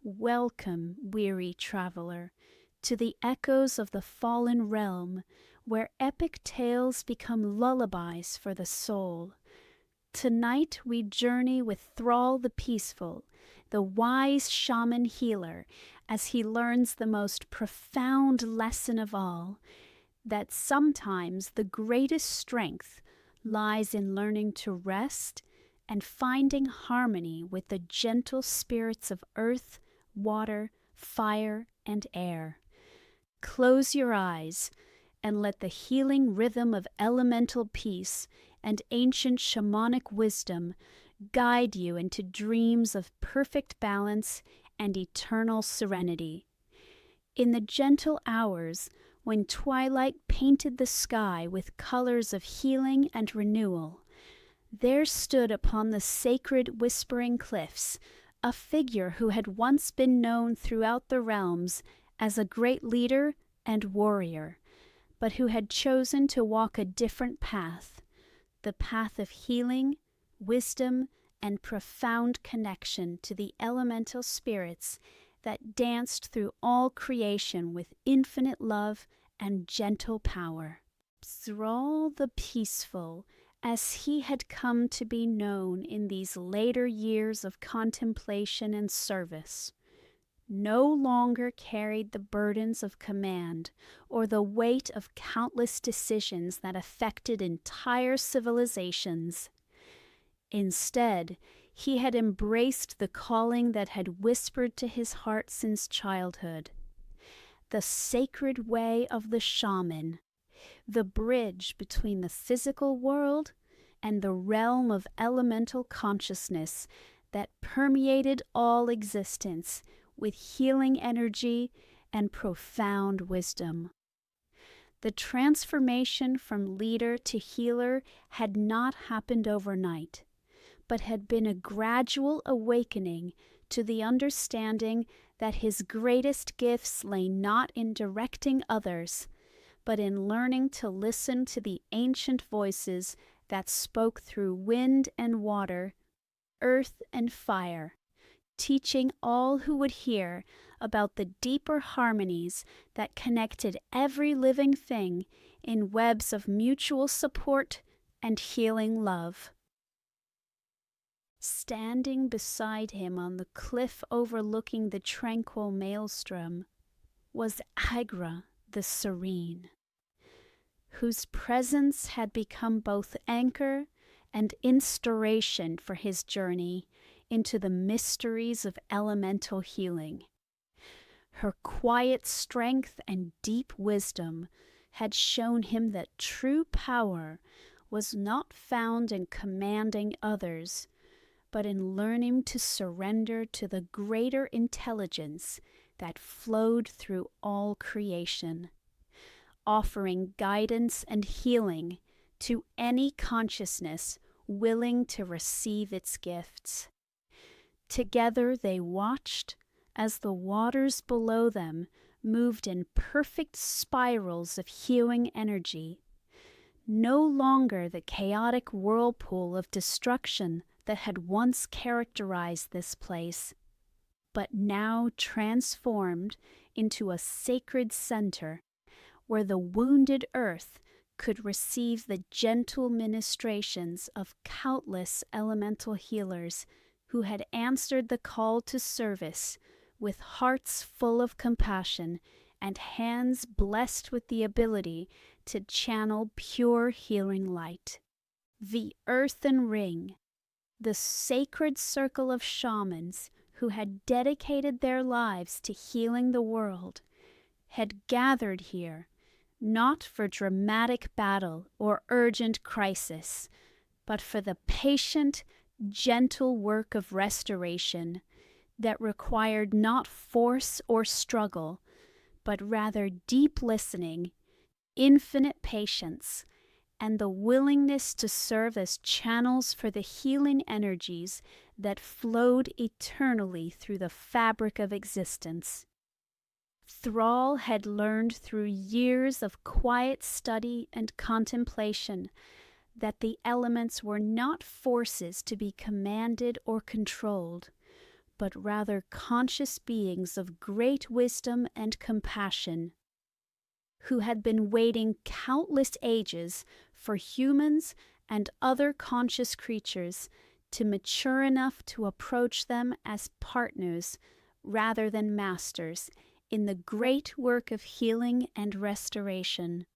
Welcome, weary traveler, to the echoes of the fallen realm, where epic tales become lullabies for the soul. Tonight we journey with Thrall the Peaceful, the wise shaman healer, as he learns the most profound lesson of all, that sometimes the greatest strength lies in learning to rest and finding harmony with the gentle spirits of earth, water, fire, and air. Close your eyes and let the healing rhythm of elemental peace and ancient shamanic wisdom guide you into dreams of perfect balance and eternal serenity. In the gentle hours when twilight painted the sky with colors of healing and renewal, there stood upon the sacred whispering cliffs a figure who had once been known throughout the realms as a great leader and warrior, but who had chosen to walk a different path, the path of healing, wisdom, and profound connection to the elemental spirits that danced through all creation with infinite love and gentle power. Thrall the Peaceful, as he had come to be known in these later years of contemplation and service, no longer carried the burdens of command or the weight of countless decisions that affected entire civilizations. Instead, he had embraced the calling that had whispered to his heart since childhood: the sacred way of the shaman, the bridge between the physical world and the realm of elemental consciousness that permeated all existence with healing energy and profound wisdom. The transformation from leader to healer had not happened overnight, but had been a gradual awakening to the understanding that his greatest gifts lay not in directing others, but in learning to listen to the ancient voices that spoke through wind and water, earth and fire, teaching all who would hear about the deeper harmonies that connected every living thing in webs of mutual support and healing love. Standing beside him on the cliff overlooking the tranquil maelstrom was Agra the Serene, whose presence had become both anchor and inspiration for his journey into the mysteries of elemental healing. Her quiet strength and deep wisdom had shown him that true power was not found in commanding others, but in learning to surrender to the greater intelligence that flowed through all creation, offering guidance and healing to any consciousness willing to receive its gifts. Together they watched as the waters below them moved in perfect spirals of healing energy, no longer the chaotic whirlpool of destruction that had once characterized this place, but now transformed into a sacred center where the wounded earth could receive the gentle ministrations of countless elemental healers who had answered the call to service with hearts full of compassion and hands blessed with the ability to channel pure healing light. The earthen ring, the sacred circle of shamans who had dedicated their lives to healing the world, had gathered here not for dramatic battle or urgent crisis, but for the patient, gentle work of restoration that required not force or struggle, but rather deep listening, infinite patience, and the willingness to serve as channels for the healing energies that flowed eternally through the fabric of existence. Thrall had learned through years of quiet study and contemplation that the elements were not forces to be commanded or controlled, but rather conscious beings of great wisdom and compassion, who had been waiting countless ages for humans and other conscious creatures to mature enough to approach them as partners rather than masters in the great work of healing and restoration.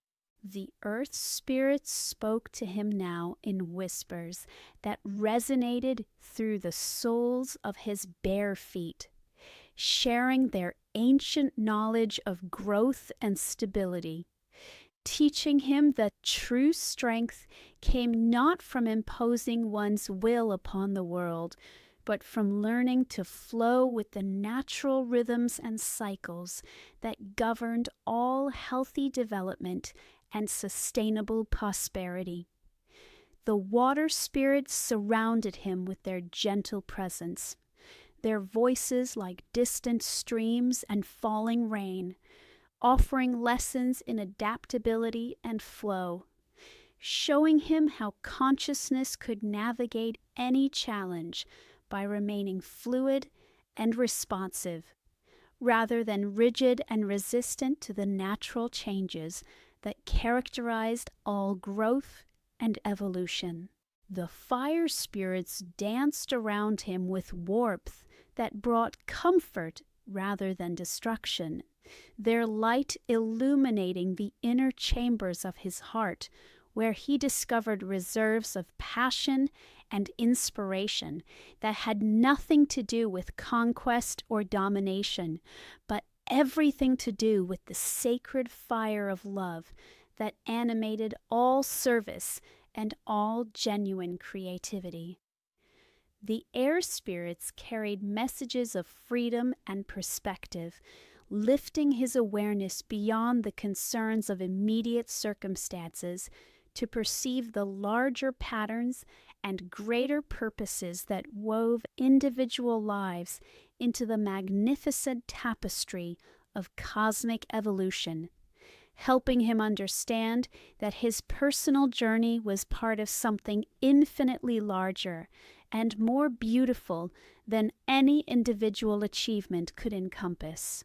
The earth spirits spoke to him now in whispers that resonated through the soles of his bare feet, sharing their ancient knowledge of growth and stability, teaching him that true strength came not from imposing one's will upon the world, but from learning to flow with the natural rhythms and cycles that governed all healthy development and sustainable prosperity. The water spirits surrounded him with their gentle presence, their voices like distant streams and falling rain, offering lessons in adaptability and flow, showing him how consciousness could navigate any challenge by remaining fluid and responsive, rather than rigid and resistant to the natural changes that characterized all growth and evolution. The fire spirits danced around him with warmth that brought comfort rather than destruction, their light illuminating the inner chambers of his heart, where he discovered reserves of passion and inspiration that had nothing to do with conquest or domination, but everything to do with the sacred fire of love that animated all service and all genuine creativity. The air spirits carried messages of freedom and perspective, lifting his awareness beyond the concerns of immediate circumstances to perceive the larger patterns and greater purposes that wove individual lives into the magnificent tapestry of cosmic evolution, helping him understand that his personal journey was part of something infinitely larger and more beautiful than any individual achievement could encompass.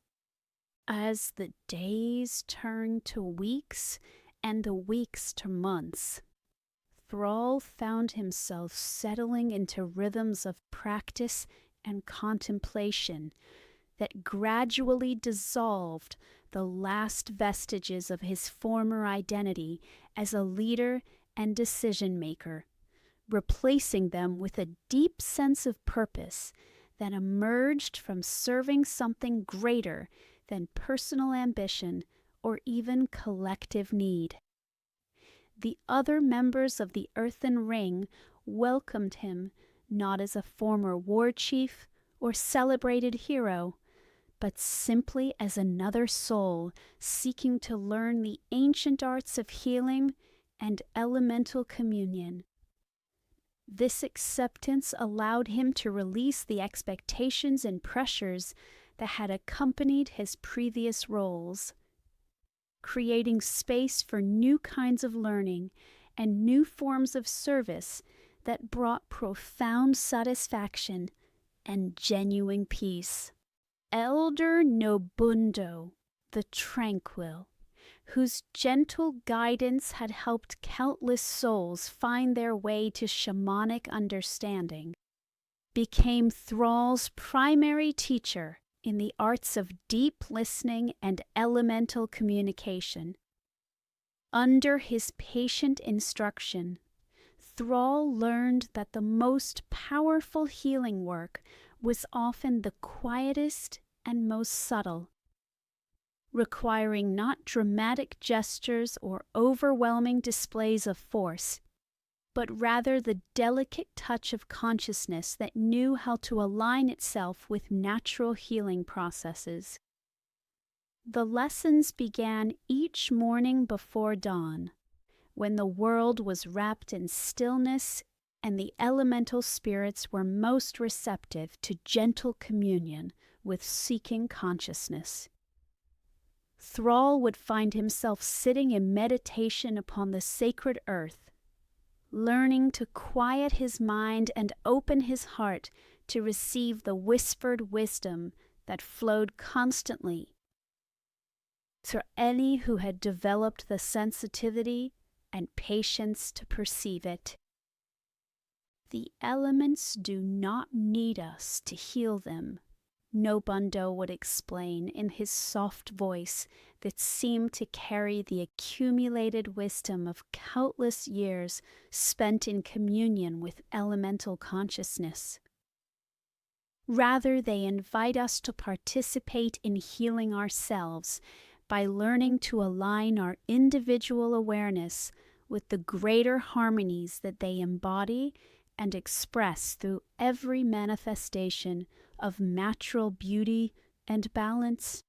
As the days turned to weeks and the weeks to months, Thrall found himself settling into rhythms of practice and contemplation that gradually dissolved the last vestiges of his former identity as a leader and decision-maker, replacing them with a deep sense of purpose that emerged from serving something greater than personal ambition or even collective need. The other members of the Earthen Ring welcomed him not as a former war chief or celebrated hero, but simply as another soul seeking to learn the ancient arts of healing and elemental communion. This acceptance allowed him to release the expectations and pressures that had accompanied his previous roles, creating space for new kinds of learning and new forms of service that brought profound satisfaction and genuine peace. Elder Nobundo, the Tranquil, whose gentle guidance had helped countless souls find their way to shamanic understanding, became Thrall's primary teacher in the arts of deep listening and elemental communication. Under his patient instruction, Thrall learned that the most powerful healing work was often the quietest and most subtle, requiring not dramatic gestures or overwhelming displays of force, but rather the delicate touch of consciousness that knew how to align itself with natural healing processes. The lessons began each morning before dawn, when the world was wrapped in stillness and the elemental spirits were most receptive to gentle communion with seeking consciousness. Thrall would find himself sitting in meditation upon the sacred earth, learning to quiet his mind and open his heart to receive the whispered wisdom that flowed constantly to any who had developed the sensitivity and patience to perceive it. The elements do not need us to heal them, Nobundo would explain in his soft voice that seemed to carry the accumulated wisdom of countless years spent in communion with elemental consciousness. Rather, they invite us to participate in healing ourselves by learning to align our individual awareness with the greater harmonies that they embody and express through every manifestation of natural beauty and balance.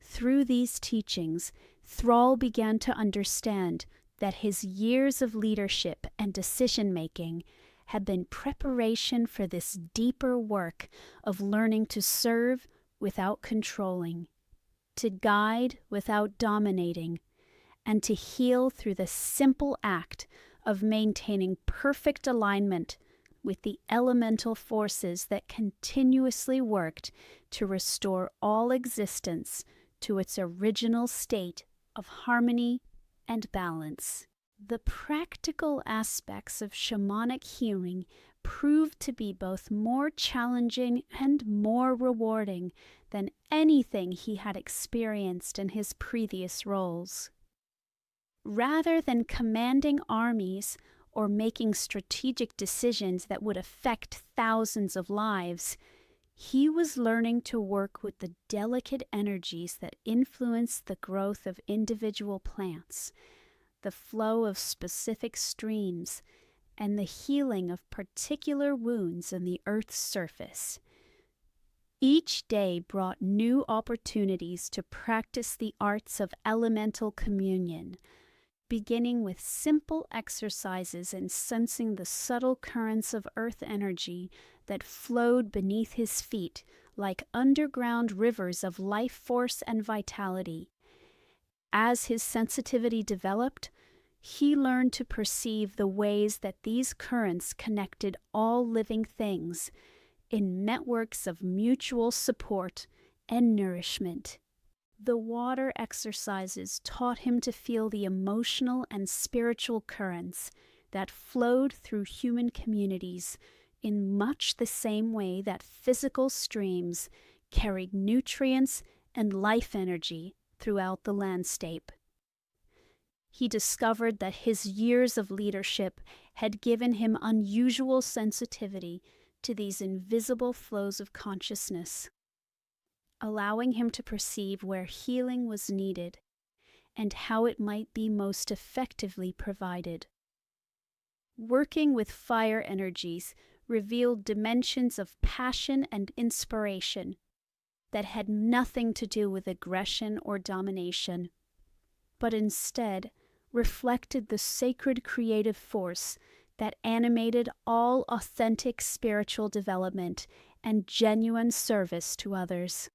Through these teachings, Thrall began to understand that his years of leadership and decision-making had been preparation for this deeper work of learning to serve without controlling, to guide without dominating, and to heal through the simple act of maintaining perfect alignment with the elemental forces that continuously worked to restore all existence to its original state of harmony and balance. The practical aspects of shamanic healing proved to be both more challenging and more rewarding than anything he had experienced in his previous roles. Rather than commanding armies or making strategic decisions that would affect thousands of lives, he was learning to work with the delicate energies that influence the growth of individual plants, the flow of specific streams, and the healing of particular wounds on the Earth's surface. Each day brought new opportunities to practice the arts of elemental communion, beginning with simple exercises in sensing the subtle currents of earth energy that flowed beneath his feet like underground rivers of life force and vitality. As his sensitivity developed, he learned to perceive the ways that these currents connected all living things in networks of mutual support and nourishment. The water exercises taught him to feel the emotional and spiritual currents that flowed through human communities in much the same way that physical streams carried nutrients and life energy throughout the landscape. He discovered that his years of leadership had given him unusual sensitivity to these invisible flows of consciousness, allowing him to perceive where healing was needed and how it might be most effectively provided. Working with fire energies revealed dimensions of passion and inspiration that had nothing to do with aggression or domination, but instead reflected the sacred creative force that animated all authentic spiritual development and genuine service to others.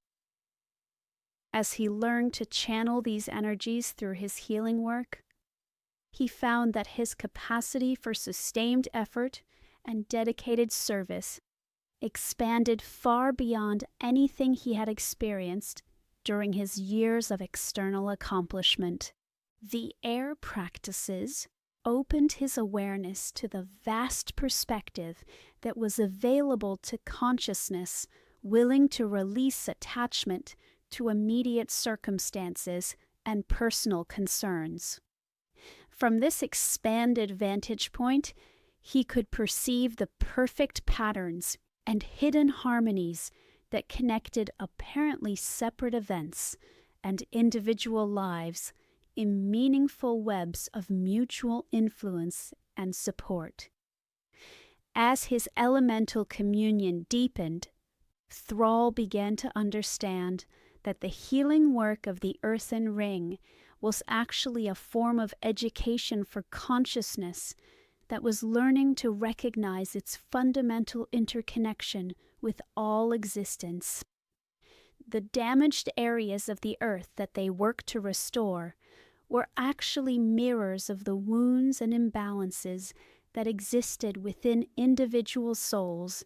As he learned to channel these energies through his healing work, he found that his capacity for sustained effort and dedicated service expanded far beyond anything he had experienced during his years of external accomplishment. The air practices opened his awareness to the vast perspective that was available to consciousness willing to release attachment to immediate circumstances and personal concerns. From this expanded vantage point, he could perceive the perfect patterns and hidden harmonies that connected apparently separate events and individual lives in meaningful webs of mutual influence and support. As his elemental communion deepened, Thrall began to understand that the healing work of the earthen ring was actually a form of education for consciousness that was learning to recognize its fundamental interconnection with all existence. The damaged areas of the earth that they worked to restore were actually mirrors of the wounds and imbalances that existed within individual souls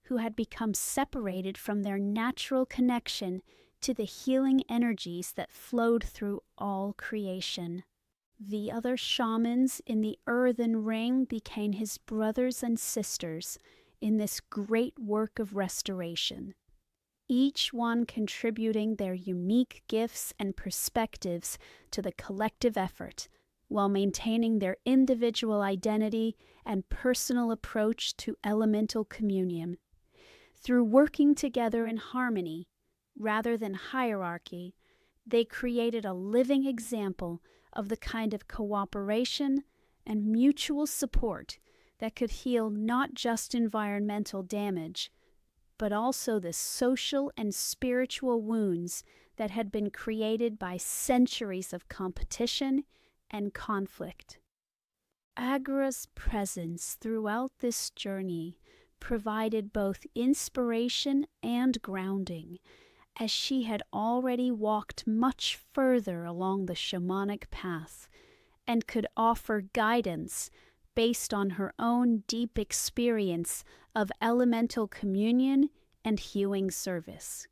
who had become separated from their natural connection to the healing energies that flowed through all creation. The other shamans in the earthen ring became his brothers and sisters in this great work of restoration, each one contributing their unique gifts and perspectives to the collective effort, while maintaining their individual identity and personal approach to elemental communion. Through working together in harmony, rather than hierarchy, they created a living example of the kind of cooperation and mutual support that could heal not just environmental damage, but also the social and spiritual wounds that had been created by centuries of competition and conflict. Agra's presence throughout this journey provided both inspiration and grounding, as she had already walked much further along the shamanic path and could offer guidance based on her own deep experience of elemental communion and healing service.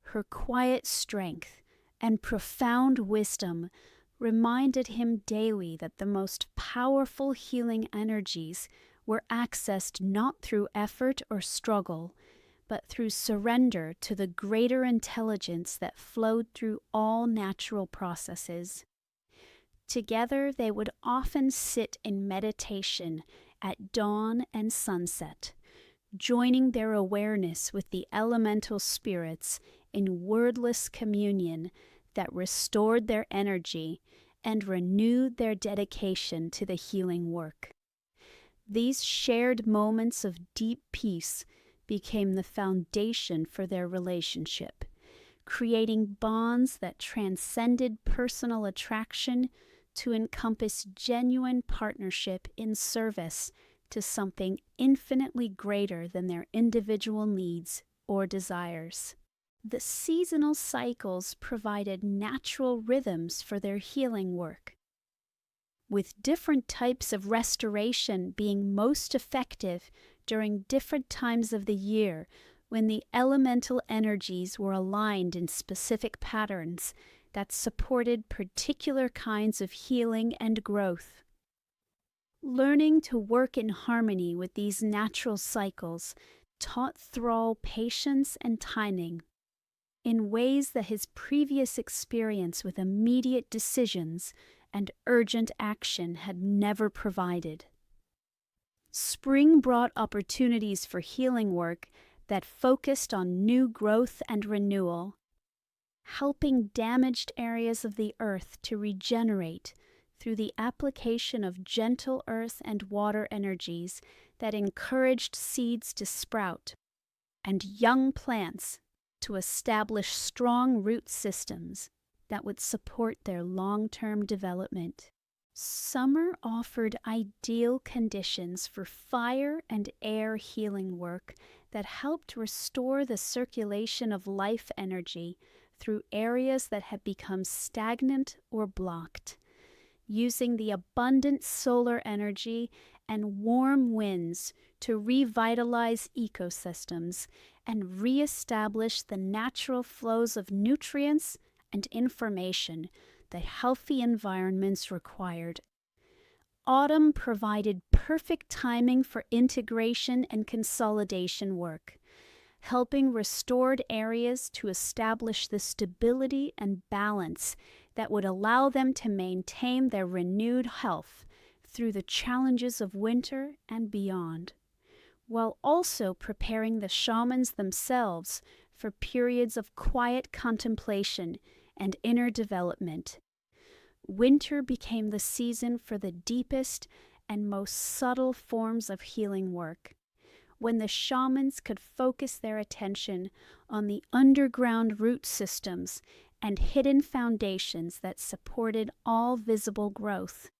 Her quiet strength and profound wisdom reminded him daily that the most powerful healing energies were accessed not through effort or struggle, but through surrender to the greater intelligence that flowed through all natural processes. Together they would often sit in meditation at dawn and sunset, joining their awareness with the elemental spirits in wordless communion that restored their energy and renewed their dedication to the healing work. These shared moments of deep peace became the foundation for their relationship, creating bonds that transcended personal attraction to encompass genuine partnership in service to something infinitely greater than their individual needs or desires. The seasonal cycles provided natural rhythms for their healing work, with different types of restoration being most effective during different times of the year when the elemental energies were aligned in specific patterns that supported particular kinds of healing and growth. Learning to work in harmony with these natural cycles taught Thrall patience and timing in ways that his previous experience with immediate decisions and urgent action had never provided. Spring brought opportunities for healing work that focused on new growth and renewal, helping damaged areas of the earth to regenerate through the application of gentle earth and water energies that encouraged seeds to sprout and young plants to establish strong root systems that would support their long-term development. Summer offered ideal conditions for fire and air healing work that helped restore the circulation of life energy through areas that had become stagnant or blocked, using the abundant solar energy and warm winds to revitalize ecosystems and reestablish the natural flows of nutrients and information that healthy environments required. Autumn provided perfect timing for integration and consolidation work, helping restored areas to establish the stability and balance that would allow them to maintain their renewed health through the challenges of winter and beyond, while also preparing the shamans themselves for periods of quiet contemplation and inner development. Winter became the season for the deepest and most subtle forms of healing work, when the shamans could focus their attention on the underground root systems and hidden foundations that supported all visible growth,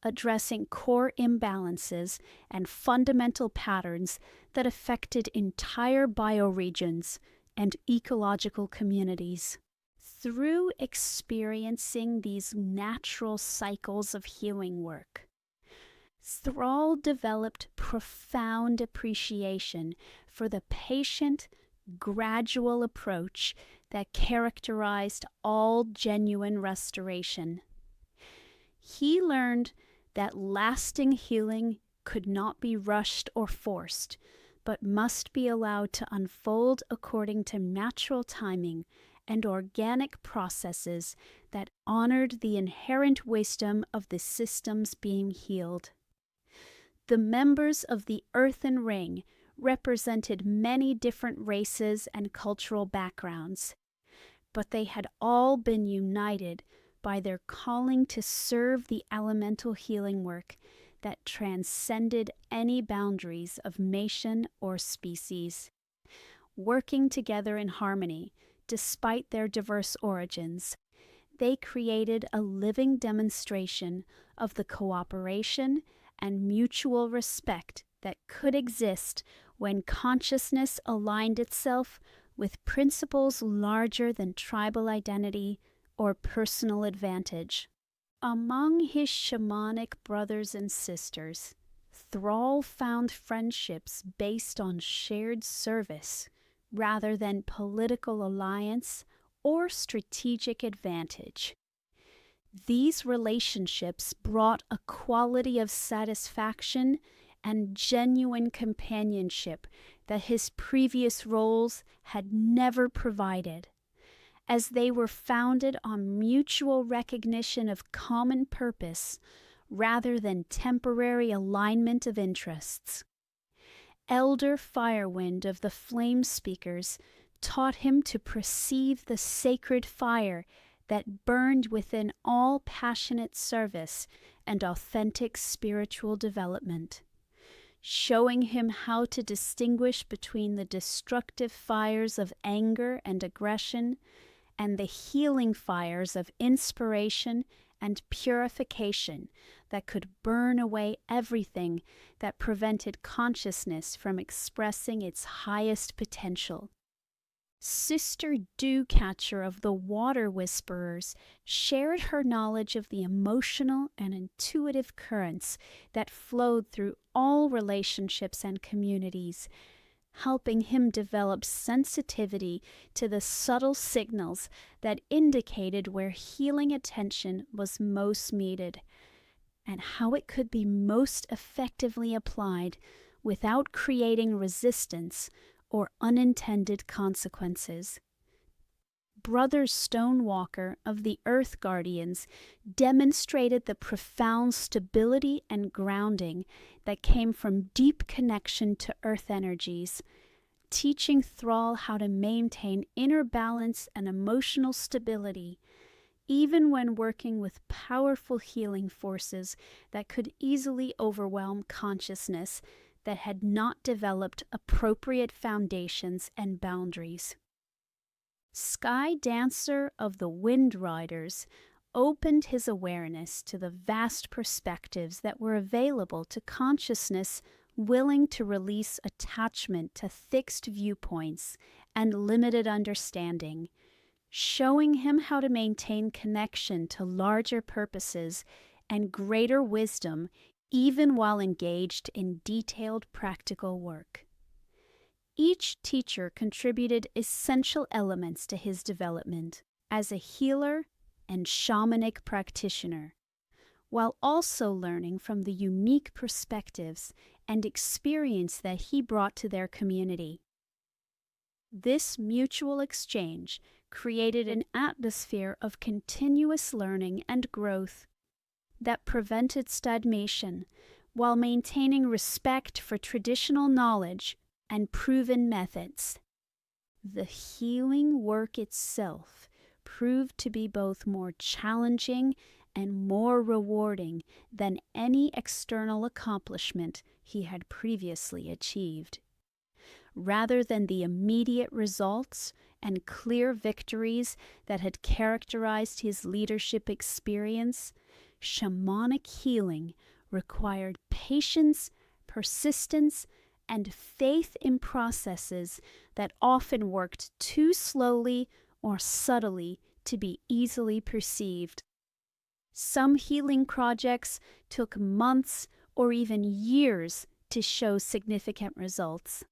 addressing core imbalances and fundamental patterns that affected entire bioregions and ecological communities. Through experiencing these natural cycles of healing work, Thrall developed profound appreciation for the patient, gradual approach that characterized all genuine restoration. He learned that lasting healing could not be rushed or forced, but must be allowed to unfold according to natural timing and organic processes that honored the inherent wisdom of the systems being healed. The members of the Earthen Ring represented many different races and cultural backgrounds, but they had all been united by their calling to serve the elemental healing work that transcended any boundaries of nation or species. Working together in harmony, despite their diverse origins, they created a living demonstration of the cooperation and mutual respect that could exist when consciousness aligned itself with principles larger than tribal identity or personal advantage. Among his shamanic brothers and sisters, Thrall found friendships based on shared service rather than political alliance or strategic advantage. These relationships brought a quality of satisfaction and genuine companionship that his previous roles had never provided, as they were founded on mutual recognition of common purpose rather than temporary alignment of interests. Elder Firewind of the Flame Speakers taught him to perceive the sacred fire that burned within all passionate service and authentic spiritual development, showing him how to distinguish between the destructive fires of anger and aggression and the healing fires of inspiration and purification that could burn away everything that prevented consciousness from expressing its highest potential. Sister Dewcatcher of the Water Whisperers shared her knowledge of the emotional and intuitive currents that flowed through all relationships and communities, helping him develop sensitivity to the subtle signals that indicated where healing attention was most needed, and how it could be most effectively applied without creating resistance or unintended consequences. Brother Stonewalker of the Earth Guardians demonstrated the profound stability and grounding that came from deep connection to Earth energies, teaching Thrall how to maintain inner balance and emotional stability, even when working with powerful healing forces that could easily overwhelm consciousness that had not developed appropriate foundations and boundaries. Sky Dancer of the Wind Riders opened his awareness to the vast perspectives that were available to consciousness willing to release attachment to fixed viewpoints and limited understanding, showing him how to maintain connection to larger purposes and greater wisdom even while engaged in detailed practical work. Each teacher contributed essential elements to his development as a healer and shamanic practitioner, while also learning from the unique perspectives and experience that he brought to their community. This mutual exchange created an atmosphere of continuous learning and growth that prevented stagnation while maintaining respect for traditional knowledge and proven methods. The healing work itself proved to be both more challenging and more rewarding than any external accomplishment he had previously achieved. Rather than the immediate results and clear victories that had characterized his leadership experience, shamanic healing required patience, persistence, and faith in processes that often worked too slowly or subtly to be easily perceived. Some healing projects took months or even years to show significant results.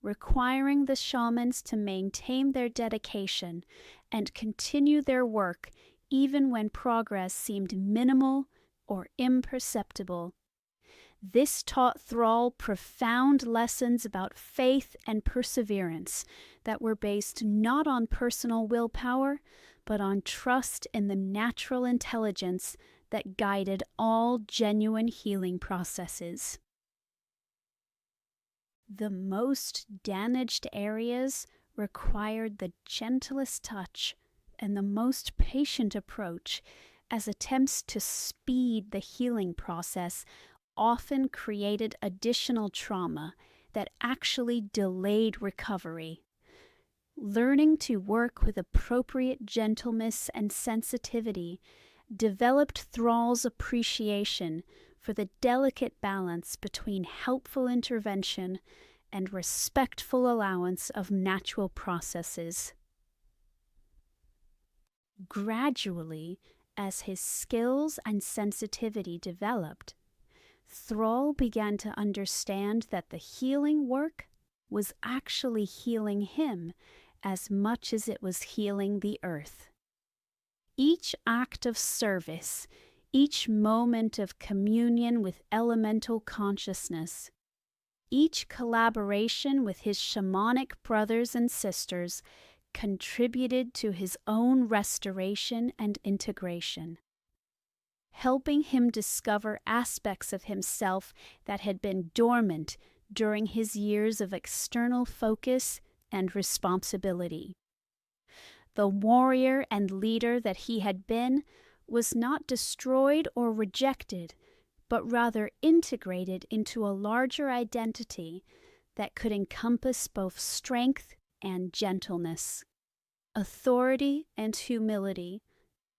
requiring the shamans to maintain their dedication and continue their work even when progress seemed minimal or imperceptible. This taught Thrall profound lessons about faith and perseverance that were based not on personal willpower, but on trust in the natural intelligence that guided all genuine healing processes. The most damaged areas required the gentlest touch and the most patient approach, as attempts to speed the healing process often created additional trauma that actually delayed recovery. Learning to work with appropriate gentleness and sensitivity developed Thrall's appreciation for the delicate balance between helpful intervention and respectful allowance of natural processes. Gradually, as his skills and sensitivity developed, Thrall began to understand that the healing work was actually healing him as much as it was healing the earth. Each act of service, each moment of communion with elemental consciousness, each collaboration with his shamanic brothers and sisters contributed to his own restoration and integration, helping him discover aspects of himself that had been dormant during his years of external focus and responsibility. The warrior and leader that he had been was not destroyed or rejected, but rather integrated into a larger identity that could encompass both strength and gentleness, authority and humility,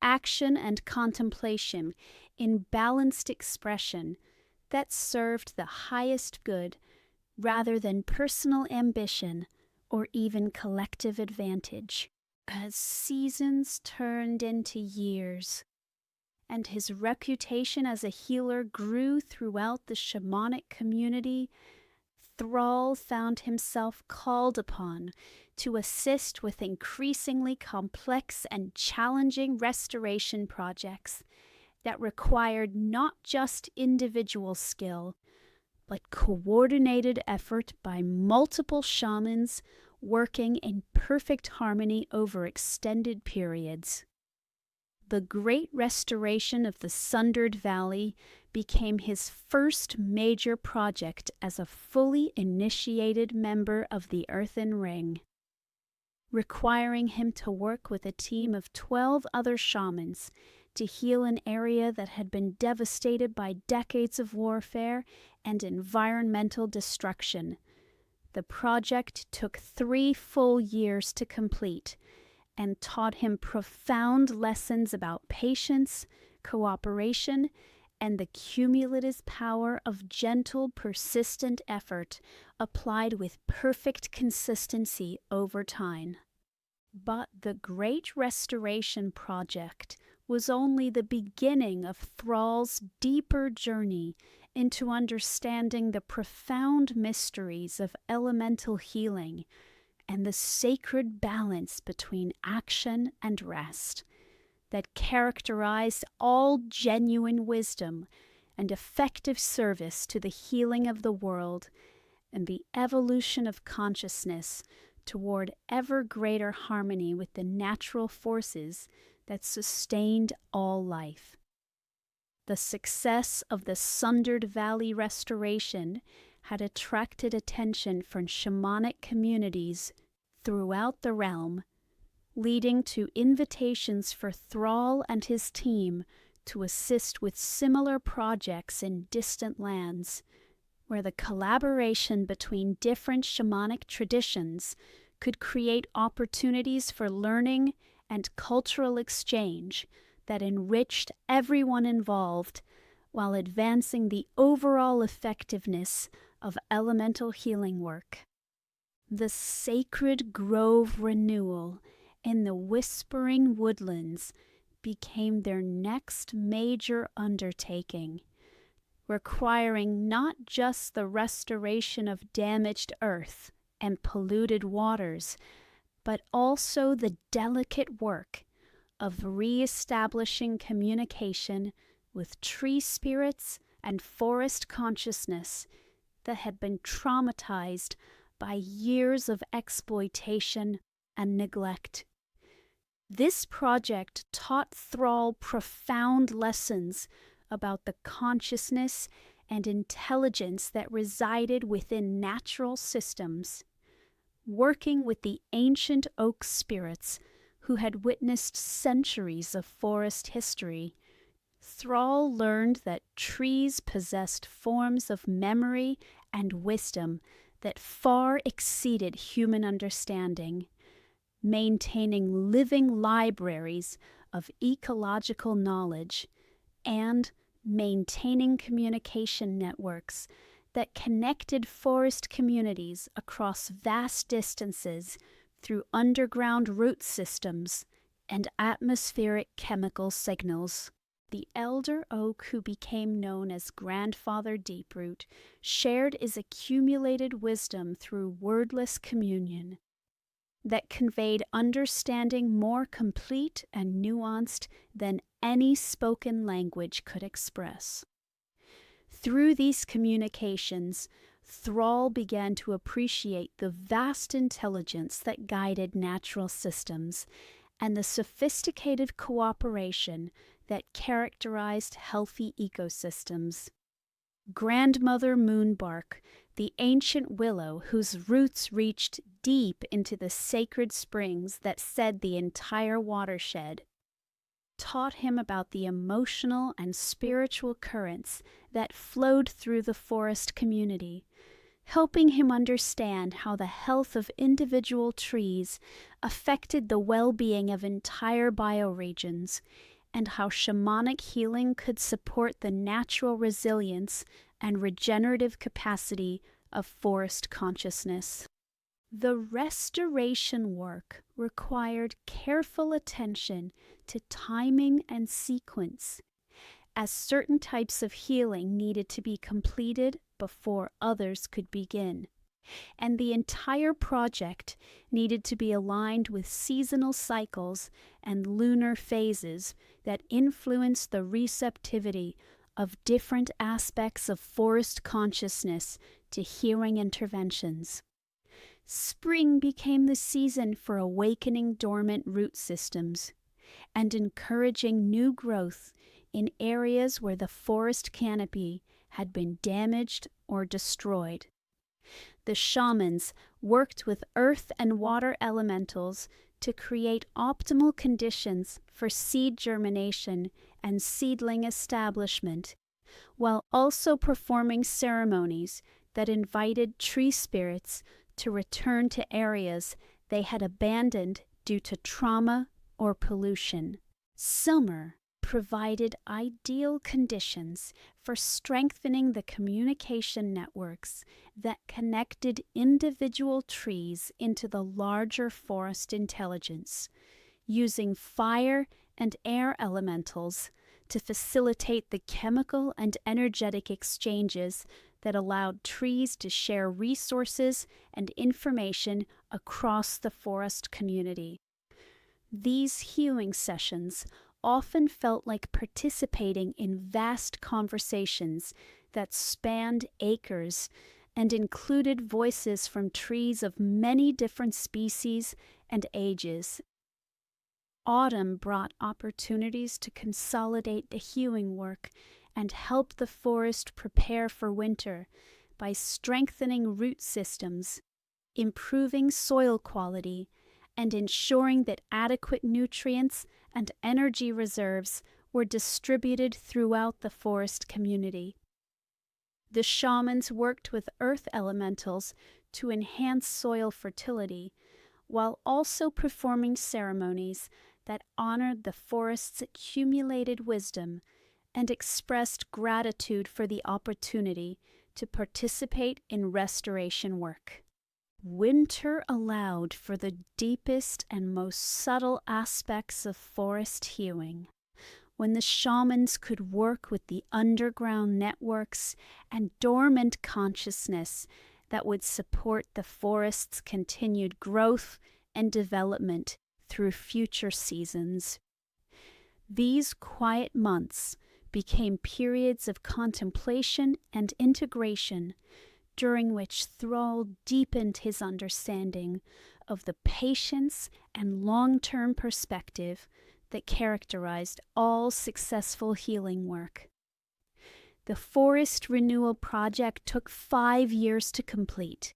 action and contemplation in balanced expression that served the highest good rather than personal ambition or even collective advantage. As seasons turned into years, and his reputation as a healer grew throughout the shamanic community, Thrall found himself called upon to assist with increasingly complex and challenging restoration projects that required not just individual skill, but coordinated effort by multiple shamans working in perfect harmony over extended periods. The great restoration of the Sundered Valley became his first major project as a fully initiated member of the Earthen Ring, requiring him to work with a team of 12 other shamans to heal an area that had been devastated by decades of warfare and environmental destruction. The project took 3 full years to complete and taught him profound lessons about patience, cooperation, and the cumulative power of gentle, persistent effort applied with perfect consistency over time. But the Great Restoration Project was only the beginning of Thrall's deeper journey into understanding the profound mysteries of elemental healing and the sacred balance between action and rest that characterized all genuine wisdom and effective service to the healing of the world and the evolution of consciousness toward ever greater harmony with the natural forces that sustained all life. The success of the Sundered Valley restoration had attracted attention from shamanic communities throughout the realm, leading to invitations for Thrall and his team to assist with similar projects in distant lands, where the collaboration between different shamanic traditions could create opportunities for learning and cultural exchange that enriched everyone involved while advancing the overall effectiveness of elemental healing work. The sacred grove renewal in the Whispering Woodlands became their next major undertaking, requiring not just the restoration of damaged earth and polluted waters, but also the delicate work of re-establishing communication with tree spirits and forest consciousness that had been traumatized by years of exploitation and neglect. This project taught Thrall profound lessons about the consciousness and intelligence that resided within natural systems. Working with the ancient oak spirits who had witnessed centuries of forest history, Thrall learned that trees possessed forms of memory and wisdom that far exceeded human understanding, maintaining living libraries of ecological knowledge and maintaining communication networks that connected forest communities across vast distances through underground root systems and atmospheric chemical signals. The elder oak who became known as Grandfather Deeproot shared his accumulated wisdom through wordless communion that conveyed understanding more complete and nuanced than any spoken language could express. Through these communications, Thrall began to appreciate the vast intelligence that guided natural systems and the sophisticated cooperation that characterized healthy ecosystems. Grandmother Moonbark, the ancient willow whose roots reached deep into the sacred springs that fed the entire watershed, taught him about the emotional and spiritual currents that flowed through the forest community, helping him understand how the health of individual trees affected the well-being of entire bioregions, and how shamanic healing could support the natural resilience and regenerative capacity of forest consciousness. The restoration work required careful attention to timing and sequence, as certain types of healing needed to be completed before others could begin, and the entire project needed to be aligned with seasonal cycles and lunar phases that influenced the receptivity of different aspects of forest consciousness to healing interventions. Spring became the season for awakening dormant root systems and encouraging new growth in areas where the forest canopy had been damaged or destroyed. The shamans worked with earth and water elementals to create optimal conditions for seed germination and seedling establishment, while also performing ceremonies that invited tree spirits to return to areas they had abandoned due to trauma or pollution. Summer provided ideal conditions for strengthening the communication networks that connected individual trees into the larger forest intelligence, using fire and air elementals to facilitate the chemical and energetic exchanges that allowed trees to share resources and information across the forest community. These healing sessions often felt like participating in vast conversations that spanned acres and included voices from trees of many different species and ages. Autumn brought opportunities to consolidate the healing work and help the forest prepare for winter by strengthening root systems, improving soil quality, and ensuring that adequate nutrients and energy reserves were distributed throughout the forest community. The shamans worked with earth elementals to enhance soil fertility, while also performing ceremonies that honored the forest's accumulated wisdom and expressed gratitude for the opportunity to participate in restoration work. Winter allowed for the deepest and most subtle aspects of forest healing, when the shamans could work with the underground networks and dormant consciousness that would support the forest's continued growth and development through future seasons. These quiet months became periods of contemplation and integration, during which Thrall deepened his understanding of the patience and long-term perspective that characterized all successful healing work. The Forest Renewal Project took 5 years to complete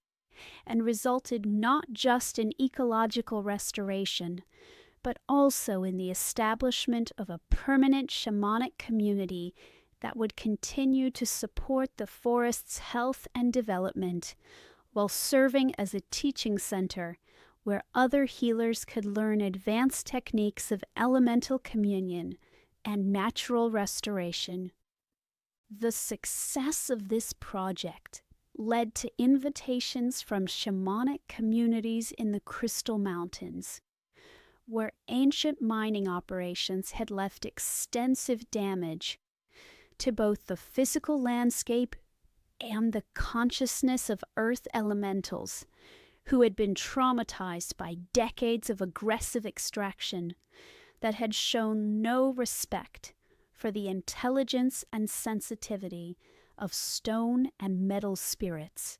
and resulted not just in ecological restoration, but also in the establishment of a permanent shamanic community that would continue to support the forest's health and development, while serving as a teaching center where other healers could learn advanced techniques of elemental communion and natural restoration. The success of this project led to invitations from shamanic communities in the Crystal Mountains, where ancient mining operations had left extensive damage to both the physical landscape and the consciousness of earth elementals, who had been traumatized by decades of aggressive extraction that had shown no respect for the intelligence and sensitivity of stone and metal spirits.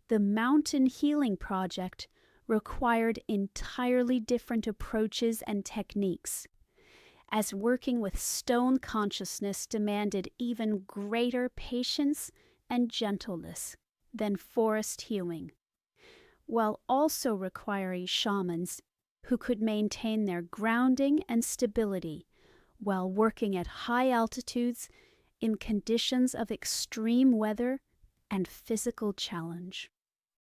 The Mountain Healing Project required entirely different approaches and techniques, as working with stone consciousness demanded even greater patience and gentleness than forest healing, while also requiring shamans who could maintain their grounding and stability while working at high altitudes in conditions of extreme weather and physical challenge.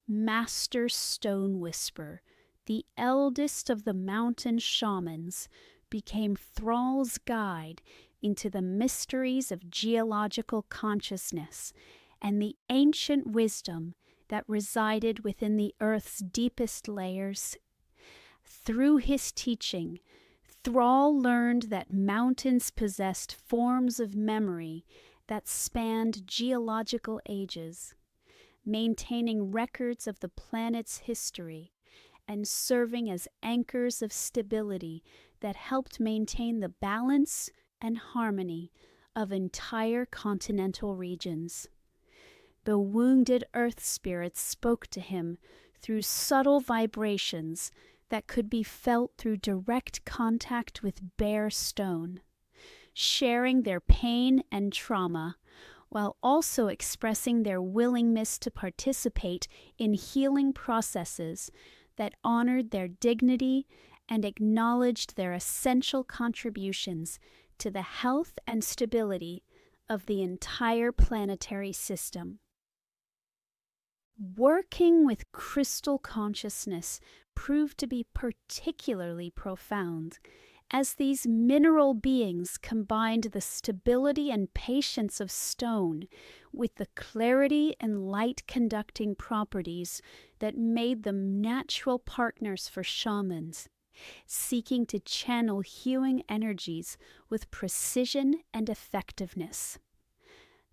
Master Stone Whisper, the eldest of the mountain shamans, became Thrall's guide into the mysteries of geological consciousness and the ancient wisdom that resided within the earth's deepest layers. Through his teaching, Thrall learned that mountains possessed forms of memory that spanned geological ages, maintaining records of the planet's history and serving as anchors of stability that helped maintain the balance and harmony of entire continental regions. The wounded earth spirits spoke to him through subtle vibrations that could be felt through direct contact with bare stone, sharing their pain and trauma, while also expressing their willingness to participate in healing processes that honored their dignity and acknowledged their essential contributions to the health and stability of the entire planetary system. Working with crystal consciousness proved to be particularly profound, as these mineral beings combined the stability and patience of stone with the clarity and light-conducting properties that made them natural partners for shamans, seeking to channel healing energies with precision and effectiveness.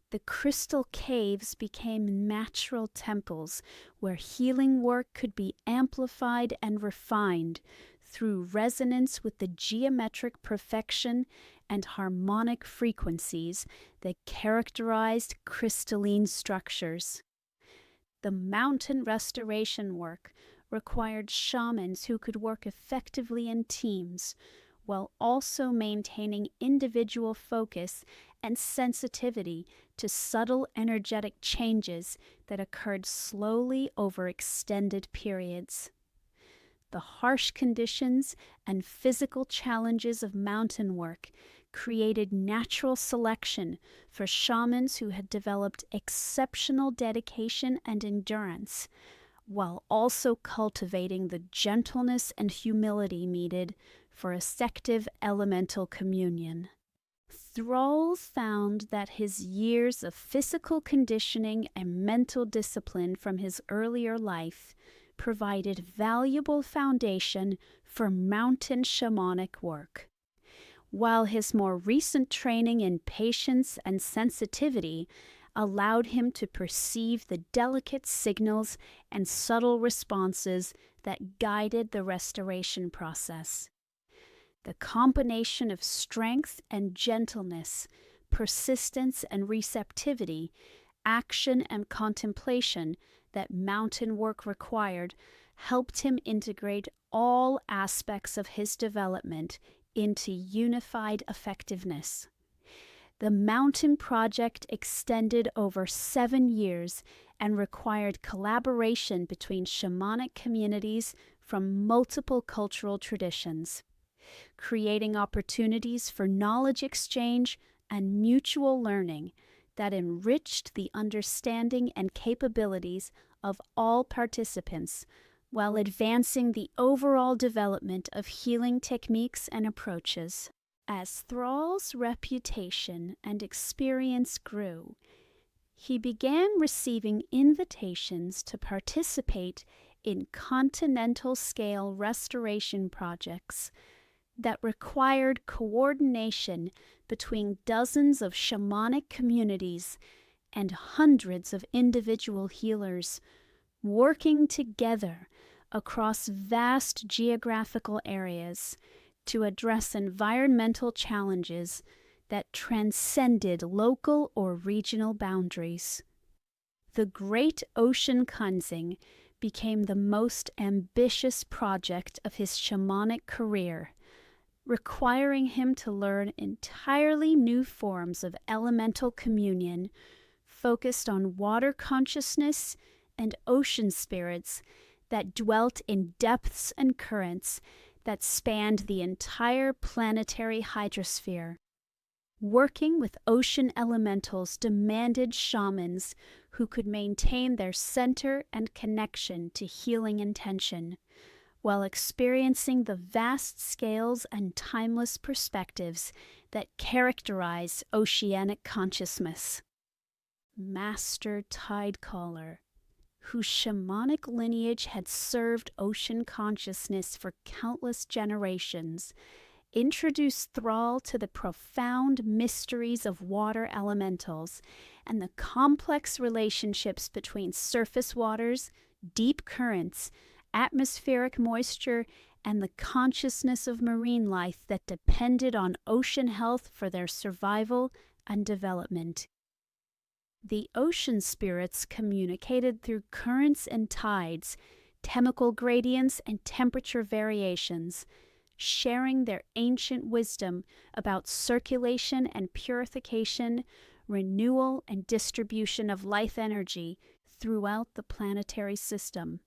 The crystal caves became natural temples where healing work could be amplified and refined through resonance with the geometric perfection and harmonic frequencies that characterized crystalline structures. The mountain restoration work required shamans who could work effectively in teams, while also maintaining individual focus and sensitivity to subtle energetic changes that occurred slowly over extended periods. The harsh conditions and physical challenges of mountain work created natural selection for shamans who had developed exceptional dedication and endurance, while also cultivating the gentleness and humility needed for effective elemental communion. Thrall found that his years of physical conditioning and mental discipline from his earlier life provided valuable foundation for mountain shamanic work, while his more recent training in patience and sensitivity allowed him to perceive the delicate signals and subtle responses that guided the restoration process. The combination of strength and gentleness, persistence and receptivity, action and contemplation that mountain work required helped him integrate all aspects of his development into unified effectiveness. The mountain project extended over 7 years and required collaboration between shamanic communities from multiple cultural traditions, creating opportunities for knowledge exchange and mutual learning that enriched the understanding and capabilities of all participants while advancing the overall development of healing techniques and approaches. As Thrall's reputation and experience grew, he began receiving invitations to participate in continental-scale restoration projects that required coordination between dozens of shamanic communities and hundreds of individual healers, working together across vast geographical areas to address environmental challenges that transcended local or regional boundaries. The Great Ocean Cleansing became the most ambitious project of his shamanic career, requiring him to learn entirely new forms of elemental communion focused on water consciousness and ocean spirits that dwelt in depths and currents that spanned the entire planetary hydrosphere. Working with ocean elementals demanded shamans who could maintain their center and connection to healing intention, while experiencing the vast scales and timeless perspectives that characterize oceanic consciousness. Master Tidecaller, whose shamanic lineage had served ocean consciousness for countless generations, introduced Thrall to the profound mysteries of water elementals and the complex relationships between surface waters, deep currents, atmospheric moisture, and the consciousness of marine life that depended on ocean health for their survival and development. The ocean spirits communicated through currents and tides, chemical gradients, and temperature variations, sharing their ancient wisdom about circulation and purification, renewal and distribution of life energy throughout the planetary system.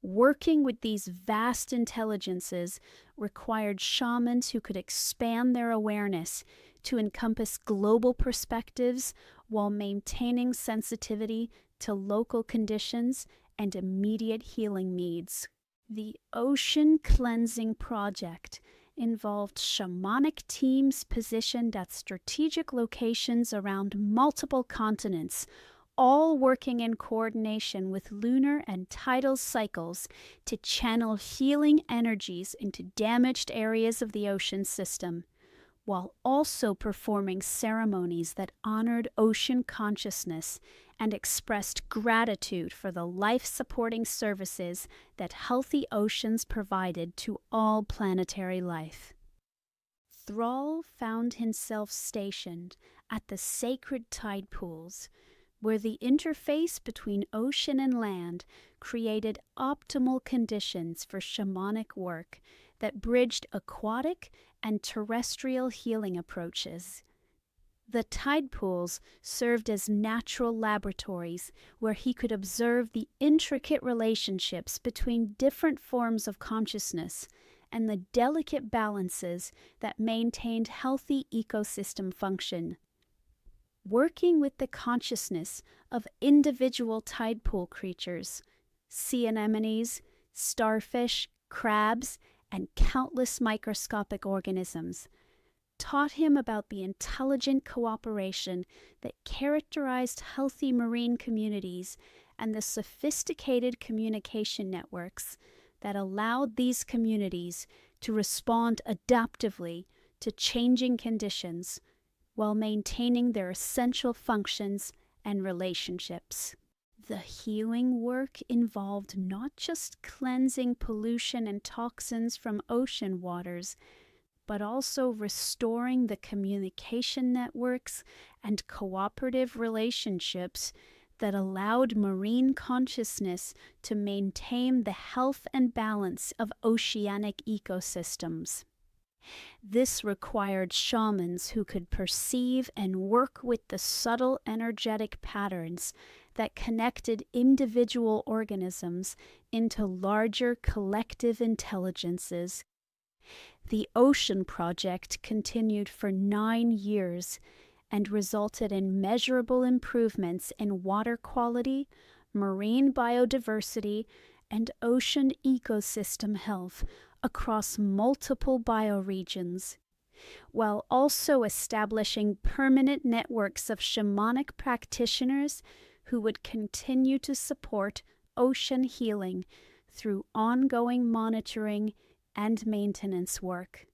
Working with these vast intelligences required shamans who could expand their awareness to encompass global perspectives while maintaining sensitivity to local conditions and immediate healing needs. The Ocean Cleansing Project involved shamanic teams positioned at strategic locations around multiple continents, all working in coordination with lunar and tidal cycles to channel healing energies into damaged areas of the ocean system, while also performing ceremonies that honored ocean consciousness and expressed gratitude for the life-supporting services that healthy oceans provided to all planetary life. Thrall found himself stationed at the sacred tide pools, where the interface between ocean and land created optimal conditions for shamanic work that bridged aquatic and terrestrial healing approaches. The tide pools served as natural laboratories where he could observe the intricate relationships between different forms of consciousness and the delicate balances that maintained healthy ecosystem function. Working with the consciousness of individual tide pool creatures, sea anemones, starfish, crabs, and countless microscopic organisms, taught him about the intelligent cooperation that characterized healthy marine communities and the sophisticated communication networks that allowed these communities to respond adaptively to changing conditions, while maintaining their essential functions and relationships. The healing work involved not just cleansing pollution and toxins from ocean waters, but also restoring the communication networks and cooperative relationships that allowed marine consciousness to maintain the health and balance of oceanic ecosystems. This required shamans who could perceive and work with the subtle energetic patterns that connected individual organisms into larger collective intelligences. The Ocean Project continued for 9 years and resulted in measurable improvements in water quality, marine biodiversity, and ocean ecosystem health across multiple bioregions, while also establishing permanent networks of shamanic practitioners who would continue to support ocean healing through ongoing monitoring and maintenance work.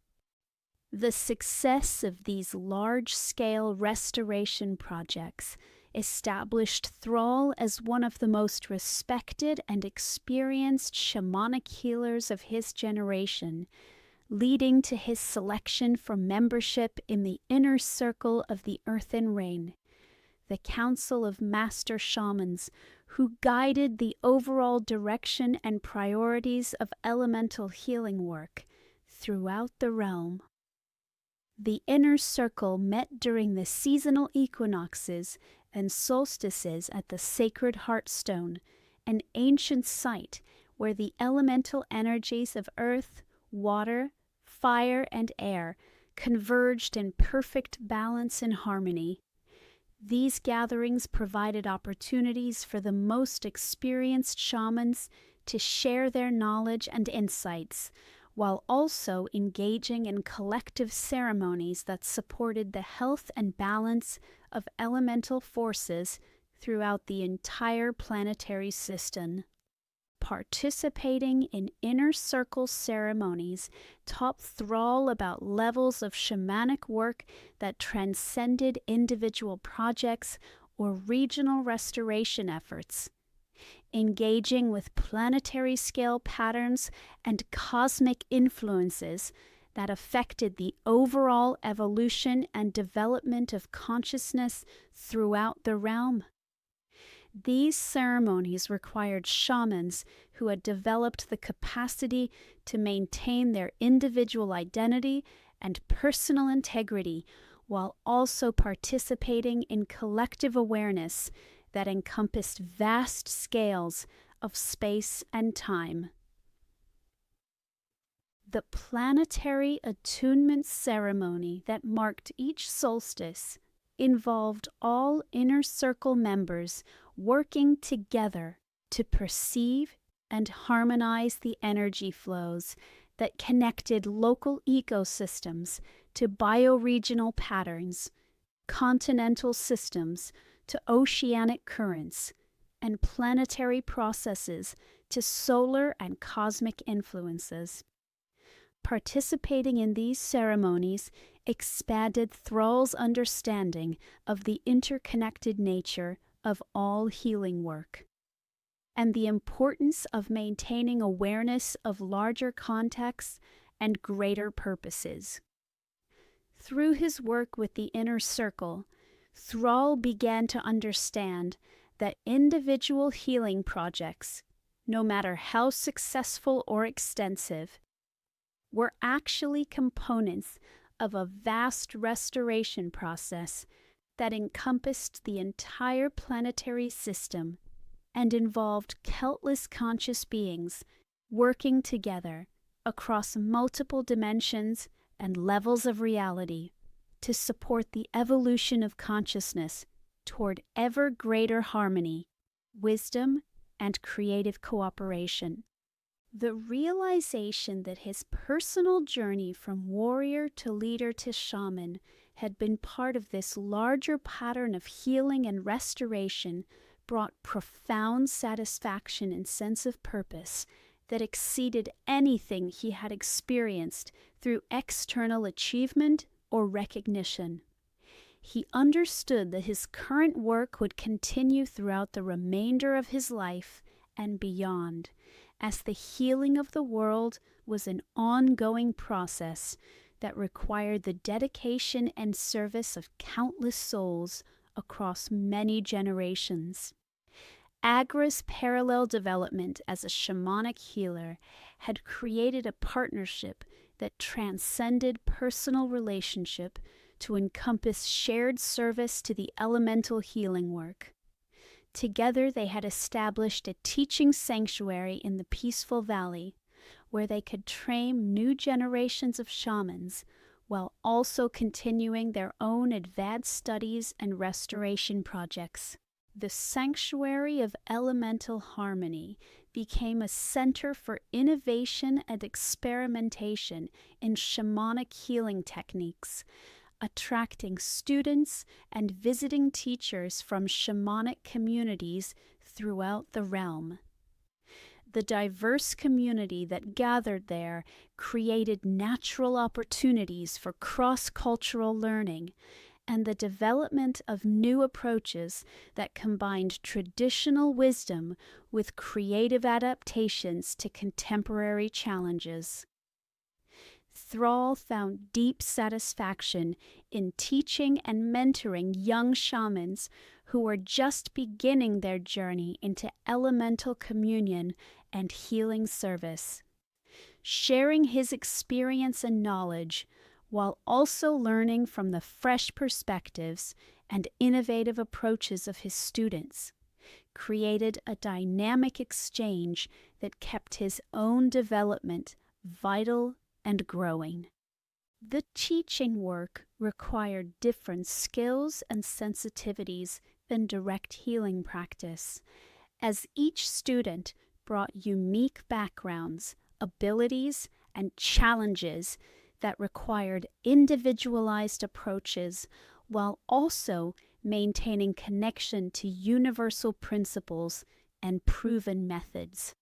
The success of these large-scale restoration projects established Thrall as one of the most respected and experienced shamanic healers of his generation, leading to his selection for membership in the inner circle of the Earthen Rain, the Council of Master Shamans, who guided the overall direction and priorities of elemental healing work throughout the realm. The inner circle met during the seasonal equinoxes and solstices at the Sacred Heartstone, an ancient site where the elemental energies of earth, water, fire, and air converged in perfect balance and harmony. These gatherings provided opportunities for the most experienced shamans to share their knowledge and insights, while also engaging in collective ceremonies that supported the health and balance of elemental forces throughout the entire planetary system. Participating in inner circle ceremonies taught Thrall about levels of shamanic work that transcended individual projects or regional restoration efforts, engaging with planetary scale patterns and cosmic influences that affected the overall evolution and development of consciousness throughout the realm. These ceremonies required shamans who had developed the capacity to maintain their individual identity and personal integrity while also participating in collective awareness that encompassed vast scales of space and time. The planetary attunement ceremony that marked each solstice involved all inner circle members working together to perceive and harmonize the energy flows that connected local ecosystems to bioregional patterns, continental systems to oceanic currents, and planetary processes to solar and cosmic influences. Participating in these ceremonies expanded Thrall's understanding of the interconnected nature of all healing work, and the importance of maintaining awareness of larger contexts and greater purposes. Through his work with the inner circle, Thrall began to understand that individual healing projects, no matter how successful or extensive, were actually components of a vast restoration process that encompassed the entire planetary system and involved countless conscious beings working together across multiple dimensions and levels of reality to support the evolution of consciousness toward ever greater harmony, wisdom, and creative cooperation. The realization that his personal journey from warrior to leader to shaman had been part of this larger pattern of healing and restoration brought profound satisfaction and sense of purpose that exceeded anything he had experienced through external achievement or recognition. He understood that his current work would continue throughout the remainder of his life and beyond, as the healing of the world was an ongoing process that required the dedication and service of countless souls across many generations. Agra's parallel development as a shamanic healer had created a partnership that transcended personal relationship to encompass shared service to the elemental healing work. Together they had established a teaching sanctuary in the Peaceful Valley, where they could train new generations of shamans while also continuing their own advanced studies and restoration projects. The Sanctuary of Elemental Harmony became a center for innovation and experimentation in shamanic healing techniques, attracting students and visiting teachers from shamanic communities throughout the realm. The diverse community that gathered there created natural opportunities for cross-cultural learning and the development of new approaches that combined traditional wisdom with creative adaptations to contemporary challenges. Thrall found deep satisfaction in teaching and mentoring young shamans who were just beginning their journey into elemental communion and healing service. Sharing his experience and knowledge, while also learning from the fresh perspectives and innovative approaches of his students, created a dynamic exchange that kept his own development vital and growing. The teaching work required different skills and sensitivities than direct healing practice, as each student brought unique backgrounds, abilities, and challenges that required individualized approaches while also maintaining connection to universal principles and proven methods.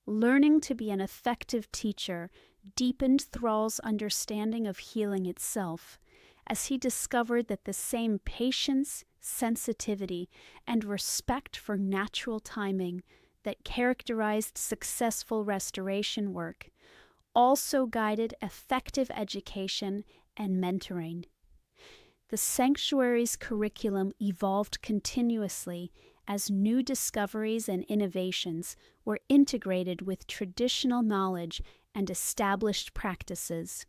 Learning to be an effective teacher deepened Thrall's understanding of healing itself, as he discovered that the same patience, sensitivity, and respect for natural timing that characterized successful restoration work also guided effective education and mentoring. The sanctuary's curriculum evolved continuously as new discoveries and innovations were integrated with traditional knowledge and established practices.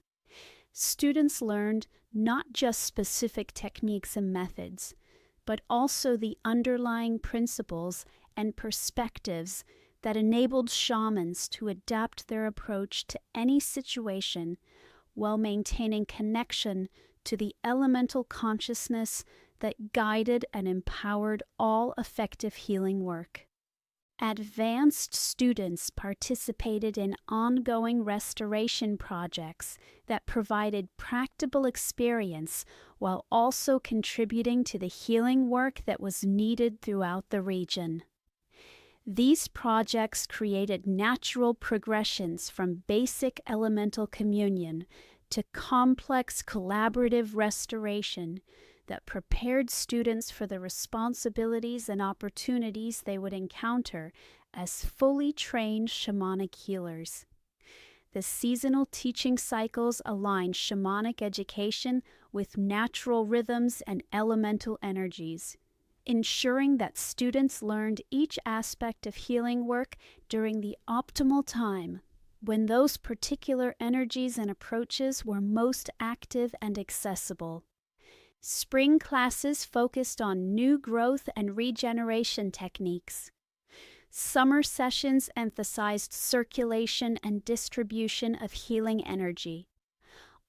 Students learned not just specific techniques and methods, but also the underlying principles and perspectives that enabled shamans to adapt their approach to any situation while maintaining connection to the elemental consciousness that guided and empowered all effective healing work. Advanced students participated in ongoing restoration projects that provided practical experience while also contributing to the healing work that was needed throughout the region. These projects created natural progressions from basic elemental communion to complex collaborative restoration that prepared students for the responsibilities and opportunities they would encounter as fully trained shamanic healers. The seasonal teaching cycles aligned shamanic education with natural rhythms and elemental energies, ensuring that students learned each aspect of healing work during the optimal time, when those particular energies and approaches were most active and accessible. Spring classes focused on new growth and regeneration techniques. Summer sessions emphasized circulation and distribution of healing energy.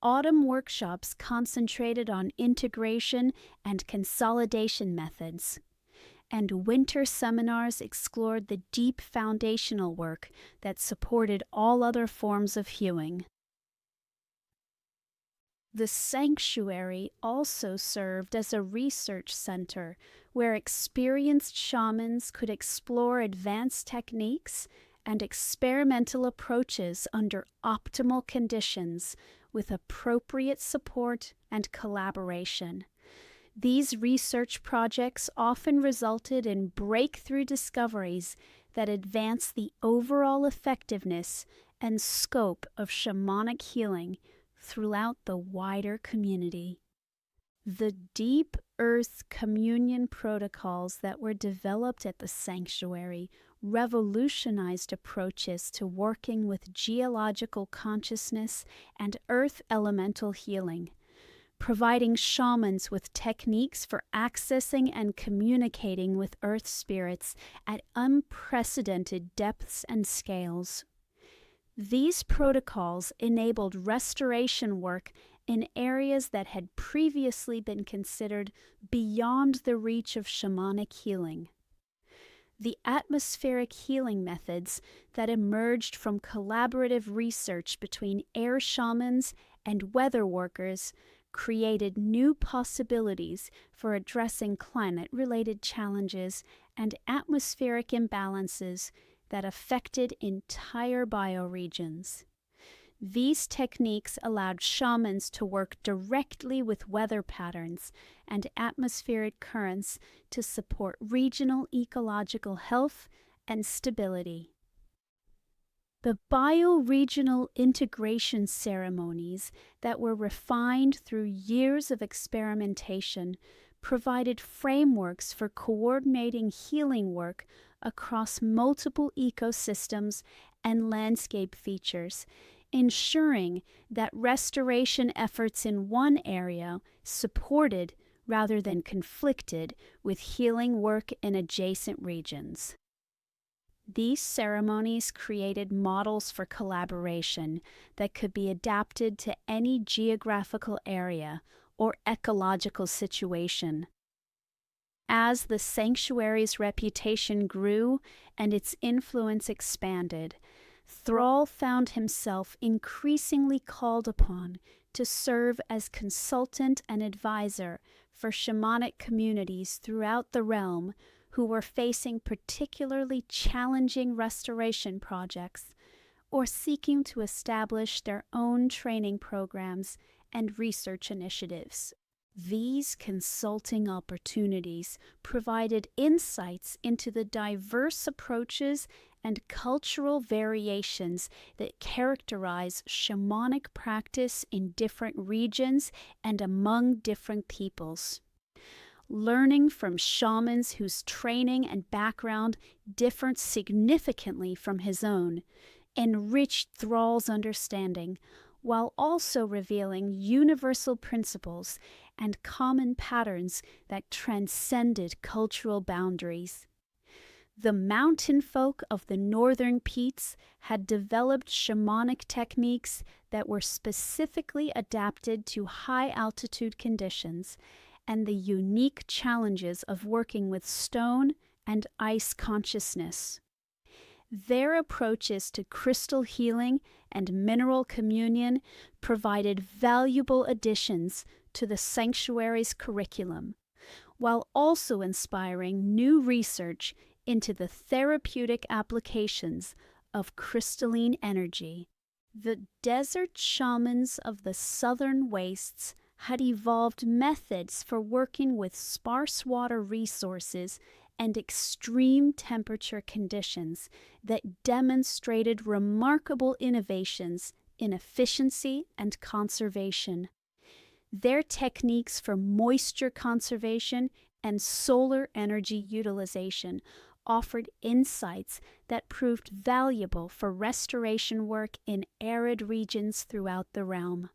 Autumn workshops concentrated on integration and consolidation methods. And winter seminars explored the deep foundational work that supported all other forms of healing. The sanctuary also served as a research center where experienced shamans could explore advanced techniques and experimental approaches under optimal conditions with appropriate support and collaboration. These research projects often resulted in breakthrough discoveries that advance the overall effectiveness and scope of shamanic healing throughout the wider community. The deep earth communion protocols that were developed at the sanctuary revolutionized approaches to working with geological consciousness and earth elemental healing, providing shamans with techniques for accessing and communicating with earth spirits at unprecedented depths and scales. These protocols enabled restoration work in areas that had previously been considered beyond the reach of shamanic healing. The atmospheric healing methods that emerged from collaborative research between air shamans and weather workers created new possibilities for addressing climate-related challenges and atmospheric imbalances that affected entire bioregions. These techniques allowed shamans to work directly with weather patterns and atmospheric currents to support regional ecological health and stability. The bioregional integration ceremonies that were refined through years of experimentation provided frameworks for coordinating healing work across multiple ecosystems and landscape features, ensuring that restoration efforts in one area supported rather than conflicted with healing work in adjacent regions. These ceremonies created models for collaboration that could be adapted to any geographical area or ecological situation. As the sanctuary's reputation grew and its influence expanded, Thrall found himself increasingly called upon to serve as consultant and advisor for shamanic communities throughout the realm who were facing particularly challenging restoration projects or seeking to establish their own training programs and research initiatives. These consulting opportunities provided insights into the diverse approaches and cultural variations that characterize shamanic practice in different regions and among different peoples. Learning from shamans whose training and background differed significantly from his own enriched Thrall's understanding, while also revealing universal principles and common patterns that transcended cultural boundaries. The mountain folk of the northern peats had developed shamanic techniques that were specifically adapted to high-altitude conditions and the unique challenges of working with stone and ice consciousness. Their approaches to crystal healing and mineral communion provided valuable additions to the sanctuary's curriculum, while also inspiring new research into the therapeutic applications of crystalline energy. The desert shamans of the southern wastes had evolved methods for working with sparse water resources and extreme temperature conditions that demonstrated remarkable innovations in efficiency and conservation. Their techniques for moisture conservation and solar energy utilization offered insights that proved valuable for restoration work in arid regions throughout the realm.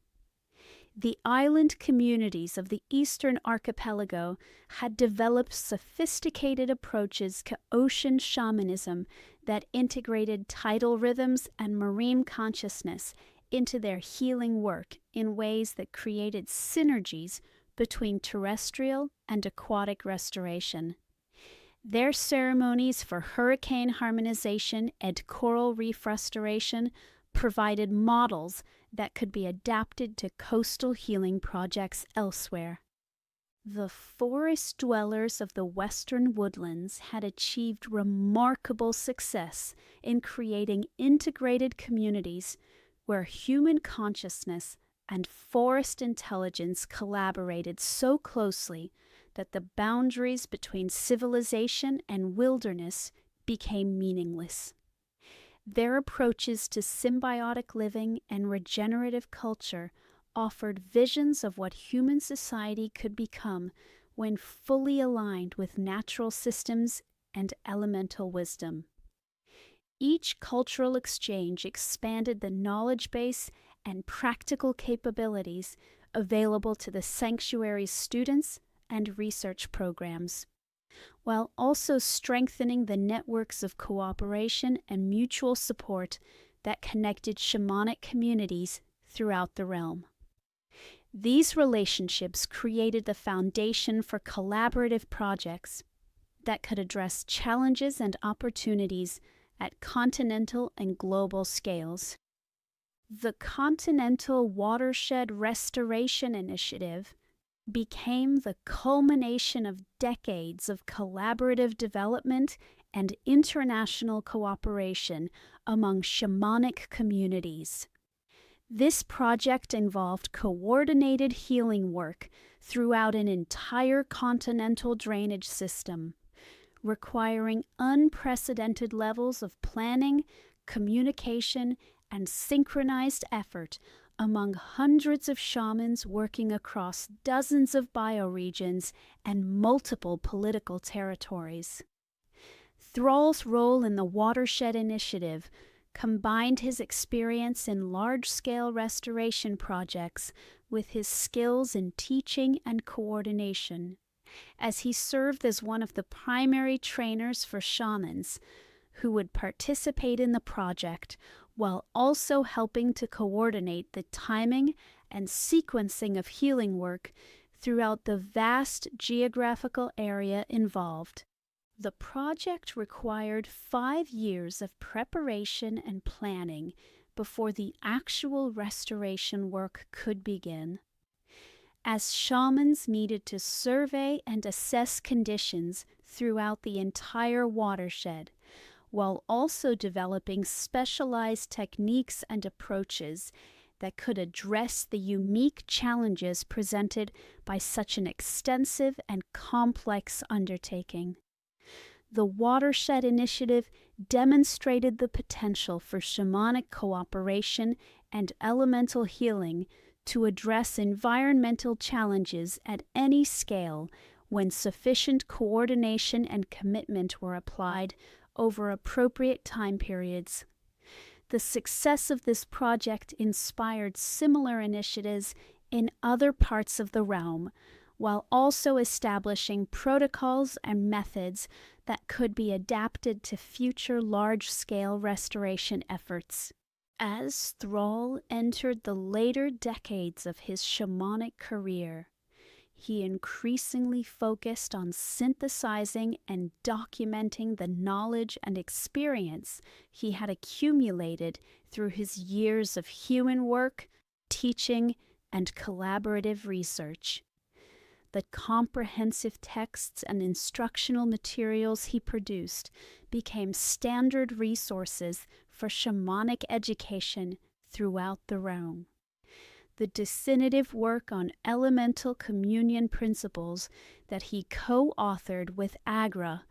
The island communities of the Eastern Archipelago had developed sophisticated approaches to ocean shamanism that integrated tidal rhythms and marine consciousness into their healing work in ways that created synergies between terrestrial and aquatic restoration. Their ceremonies for hurricane harmonization and coral reef restoration provided models that could be adapted to coastal healing projects elsewhere. The forest dwellers of the western woodlands had achieved remarkable success in creating integrated communities where human consciousness and forest intelligence collaborated so closely that the boundaries between civilization and wilderness became meaningless. Their approaches to symbiotic living and regenerative culture offered visions of what human society could become when fully aligned with natural systems and elemental wisdom. Each cultural exchange expanded the knowledge base and practical capabilities available to the sanctuary's students and research programs, while also strengthening the networks of cooperation and mutual support that connected shamanic communities throughout the realm. These relationships created the foundation for collaborative projects that could address challenges and opportunities at continental and global scales. The Continental Watershed Restoration Initiative became the culmination of decades of collaborative development and international cooperation among shamanic communities. This project involved coordinated healing work throughout an entire continental drainage system, requiring unprecedented levels of planning, communication, and synchronized effort among hundreds of shamans working across dozens of bioregions and multiple political territories. Thrall's role in the Watershed Initiative combined his experience in large-scale restoration projects with his skills in teaching and coordination, as he served as one of the primary trainers for shamans who would participate in the project while also helping to coordinate the timing and sequencing of healing work throughout the vast geographical area involved. The project required 5 years of preparation and planning before the actual restoration work could begin. As shamans needed to survey and assess conditions throughout the entire watershed, while also developing specialized techniques and approaches that could address the unique challenges presented by such an extensive and complex undertaking. The Watershed Initiative demonstrated the potential for shamanic cooperation and elemental healing to address environmental challenges at any scale when sufficient coordination and commitment were applied over appropriate time periods. The success of this project inspired similar initiatives in other parts of the realm, while also establishing protocols and methods that could be adapted to future large-scale restoration efforts. As Thrall entered the later decades of his shamanic career, he increasingly focused on synthesizing and documenting the knowledge and experience he had accumulated through his years of human work, teaching, and collaborative research. The comprehensive texts and instructional materials he produced became standard resources for shamanic education throughout the realm. The definitive work on elemental communion principles that he co-authored with Agra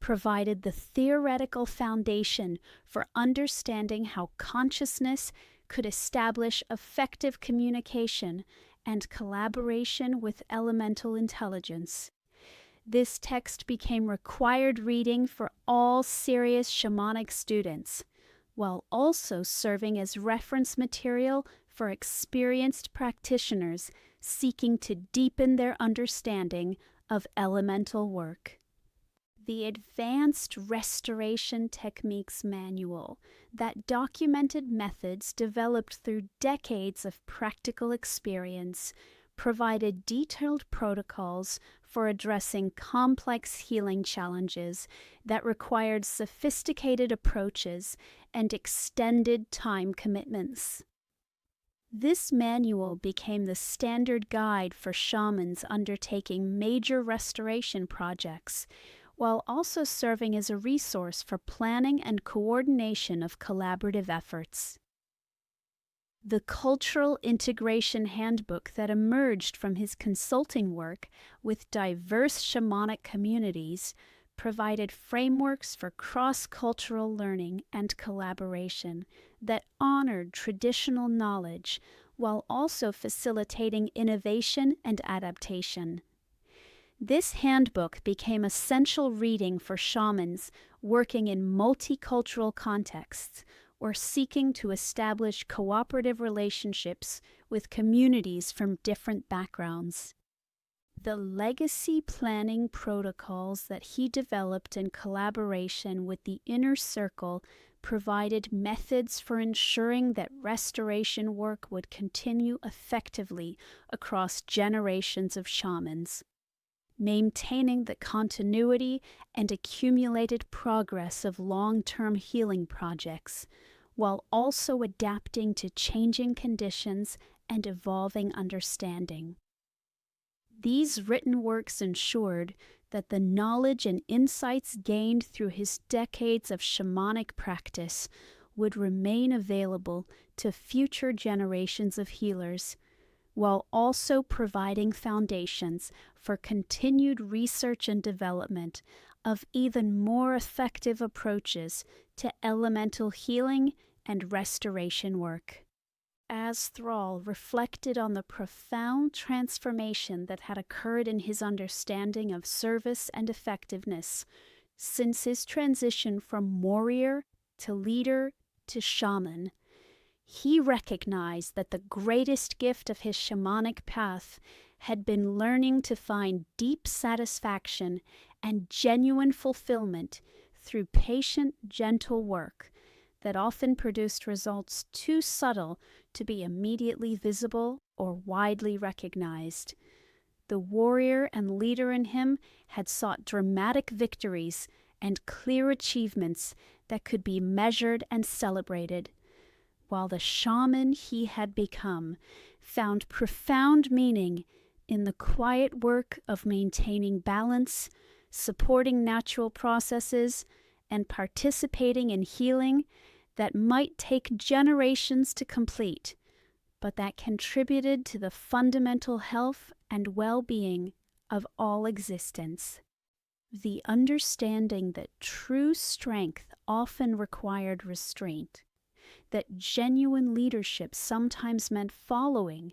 provided the theoretical foundation for understanding how consciousness could establish effective communication and collaboration with elemental intelligence. This text became required reading for all serious shamanic students, while also serving as reference material for experienced practitioners seeking to deepen their understanding of elemental work. The Advanced Restoration Techniques Manual that documented methods developed through decades of practical experience provided detailed protocols for addressing complex healing challenges that required sophisticated approaches and extended time commitments. This manual became the standard guide for shamans undertaking major restoration projects, while also serving as a resource for planning and coordination of collaborative efforts. The cultural integration handbook that emerged from his consulting work with diverse shamanic communities provided frameworks for cross-cultural learning and collaboration that honored traditional knowledge while also facilitating innovation and adaptation. This handbook became essential reading for shamans working in multicultural contexts or seeking to establish cooperative relationships with communities from different backgrounds. The legacy planning protocols that he developed in collaboration with the inner circle provided methods for ensuring that restoration work would continue effectively across generations of shamans, maintaining the continuity and accumulated progress of long-term healing projects, while also adapting to changing conditions and evolving understanding. These written works ensured that the knowledge and insights gained through his decades of shamanic practice would remain available to future generations of healers, while also providing foundations for continued research and development of even more effective approaches to elemental healing and restoration work. As Thrall reflected on the profound transformation that had occurred in his understanding of service and effectiveness since his transition from warrior to leader to shaman, he recognized that the greatest gift of his shamanic path had been learning to find deep satisfaction and genuine fulfillment through patient, gentle work that often produced results too subtle to be immediately visible or widely recognized. The warrior and leader in him had sought dramatic victories and clear achievements that could be measured and celebrated, while the shaman he had become found profound meaning in the quiet work of maintaining balance, supporting natural processes, and participating in healing that might take generations to complete, but that contributed to the fundamental health and well-being of all existence. The understanding that true strength often required restraint, that genuine leadership sometimes meant following,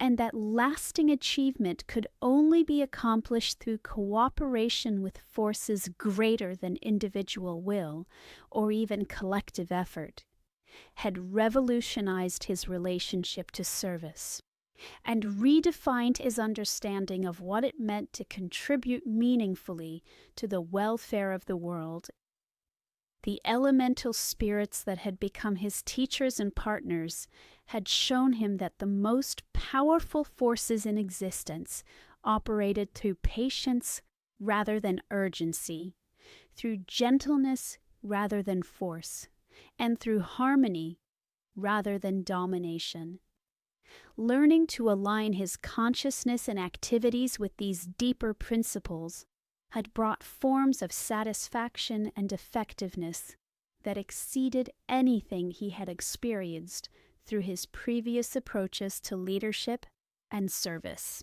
and that lasting achievement could only be accomplished through cooperation with forces greater than individual will or even collective effort, had revolutionized his relationship to service and redefined his understanding of what it meant to contribute meaningfully to the welfare of the world. The elemental spirits that had become his teachers and partners had shown him that the most powerful forces in existence operated through patience rather than urgency, through gentleness rather than force, and through harmony rather than domination. Learning to align his consciousness and activities with these deeper principles had brought forms of satisfaction and effectiveness that exceeded anything he had experienced through his previous approaches to leadership and service.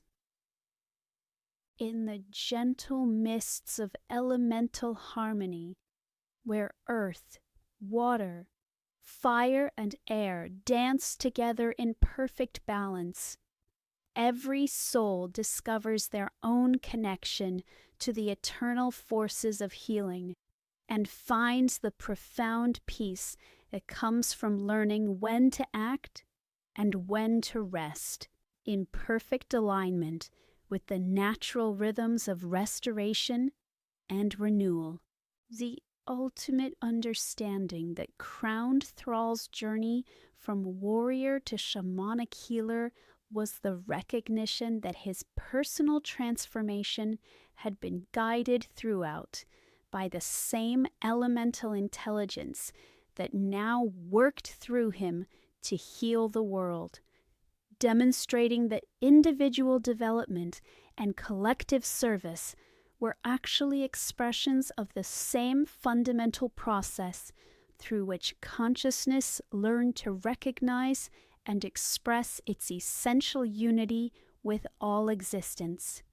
In the gentle mists of elemental harmony, where earth, water, fire, and air dance together in perfect balance, every soul discovers their own connection to the eternal forces of healing and finds the profound peace that comes from learning when to act and when to rest in perfect alignment with the natural rhythms of restoration and renewal. The ultimate understanding that crowned Thrall's journey from warrior to shamanic healer was the recognition that his personal transformation had been guided throughout by the same elemental intelligence that now worked through him to heal the world, demonstrating that individual development and collective service were actually expressions of the same fundamental process through which consciousness learned to recognize and express its essential unity with all existence.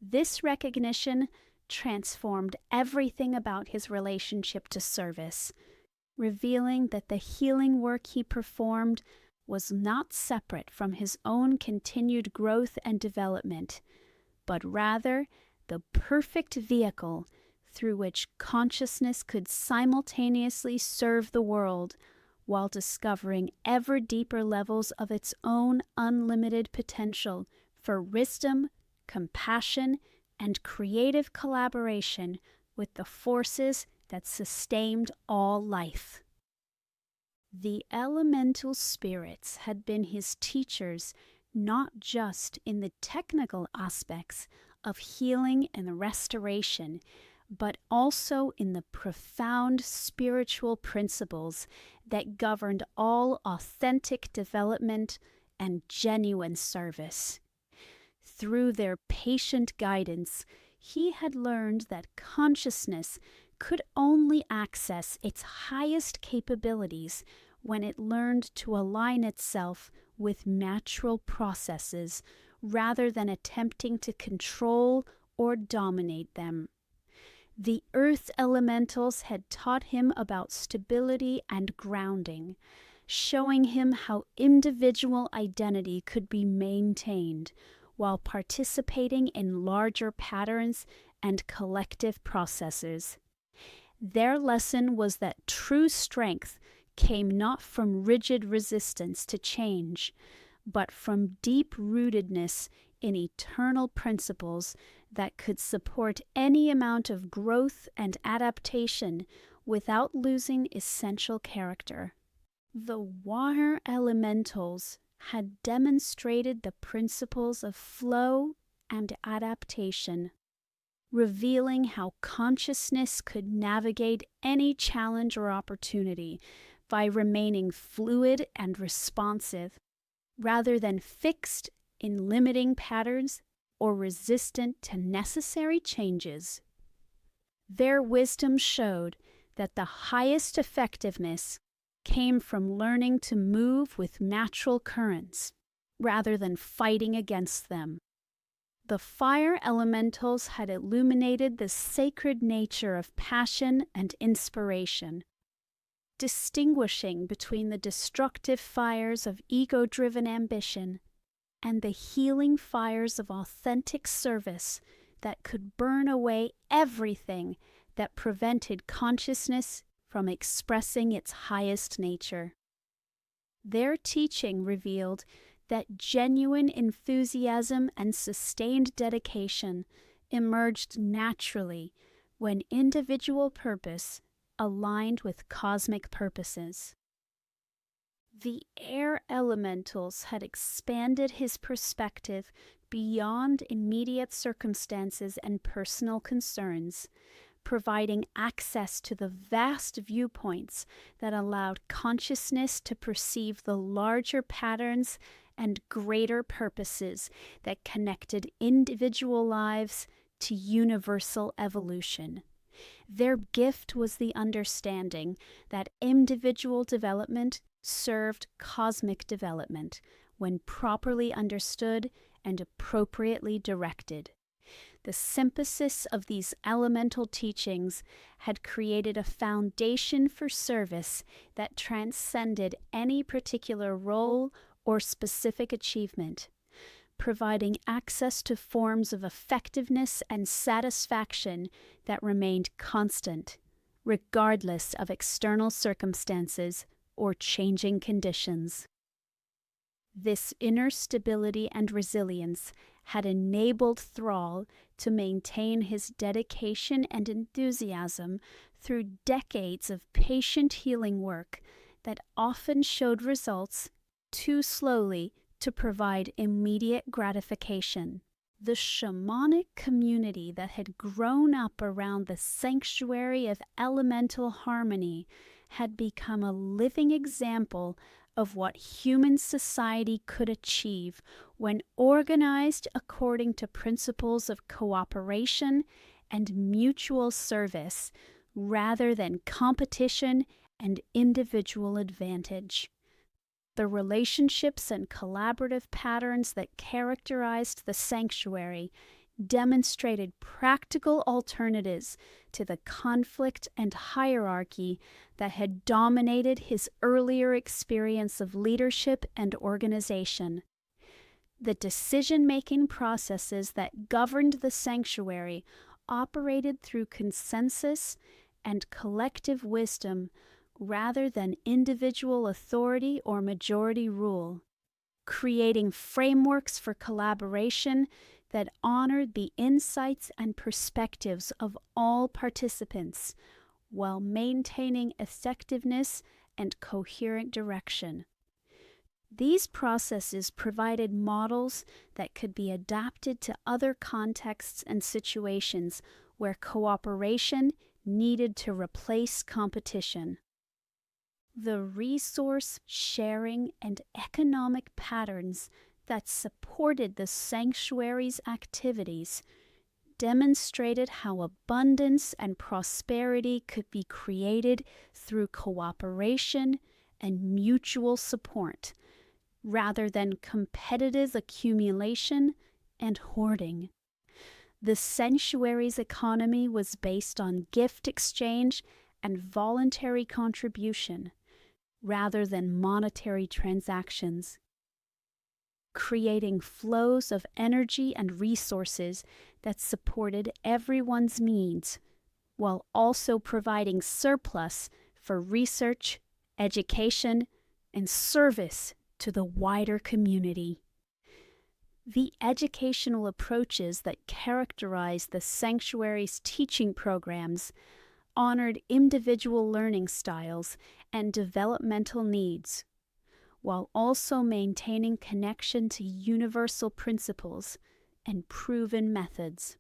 This recognition transformed everything about his relationship to service, revealing that the healing work he performed was not separate from his own continued growth and development, but rather the perfect vehicle through which consciousness could simultaneously serve the world while discovering ever deeper levels of its own unlimited potential for wisdom, compassion, and creative collaboration with the forces that sustained all life. The elemental spirits had been his teachers not just in the technical aspects of healing and restoration, but also in the profound spiritual principles that governed all authentic development and genuine service. Through their patient guidance, he had learned that consciousness could only access its highest capabilities when it learned to align itself with natural processes rather than attempting to control or dominate them. The earth elementals had taught him about stability and grounding, showing him how individual identity could be maintained while participating in larger patterns and collective processes. Their lesson was that true strength came not from rigid resistance to change, but from deep-rootedness in eternal principles that could support any amount of growth and adaptation without losing essential character. The water elementals had demonstrated the principles of flow and adaptation, revealing how consciousness could navigate any challenge or opportunity by remaining fluid and responsive, rather than fixed in limiting patterns or resistant to necessary changes. Their wisdom showed that the highest effectiveness came from learning to move with natural currents, rather than fighting against them. The fire elementals had illuminated the sacred nature of passion and inspiration, distinguishing between the destructive fires of ego-driven ambition and the healing fires of authentic service that could burn away everything that prevented consciousness from expressing its highest nature. Their teaching revealed that genuine enthusiasm and sustained dedication emerged naturally when individual purpose aligned with cosmic purposes. The air elementals had expanded his perspective beyond immediate circumstances and personal concerns, providing access to the vast viewpoints that allowed consciousness to perceive the larger patterns and greater purposes that connected individual lives to universal evolution. Their gift was the understanding that individual development served cosmic development when properly understood and appropriately directed. The synthesis of these elemental teachings had created a foundation for service that transcended any particular role or specific achievement, providing access to forms of effectiveness and satisfaction that remained constant, regardless of external circumstances or changing conditions. This inner stability and resilience had enabled Thrall to maintain his dedication and enthusiasm through decades of patient healing work that often showed results too slowly to provide immediate gratification. The shamanic community that had grown up around the sanctuary of elemental harmony had become a living example of what human society could achieve when organized according to principles of cooperation and mutual service rather than competition and individual advantage. The relationships and collaborative patterns that characterized the sanctuary demonstrated practical alternatives to the conflict and hierarchy that had dominated his earlier experience of leadership and organization. The decision-making processes that governed the sanctuary operated through consensus and collective wisdom rather than individual authority or majority rule, creating frameworks for collaboration that honored the insights and perspectives of all participants while maintaining effectiveness and coherent direction. These processes provided models that could be adapted to other contexts and situations where cooperation needed to replace competition. The resource sharing and economic patterns that supported the sanctuary's activities demonstrated how abundance and prosperity could be created through cooperation and mutual support, rather than competitive accumulation and hoarding. The sanctuary's economy was based on gift exchange and voluntary contribution, rather than monetary transactions, creating flows of energy and resources that supported everyone's needs, while also providing surplus for research, education, and service to the wider community. The educational approaches that characterized the sanctuary's teaching programs honored individual learning styles and developmental needs, while also maintaining connection to universal principles and proven methods.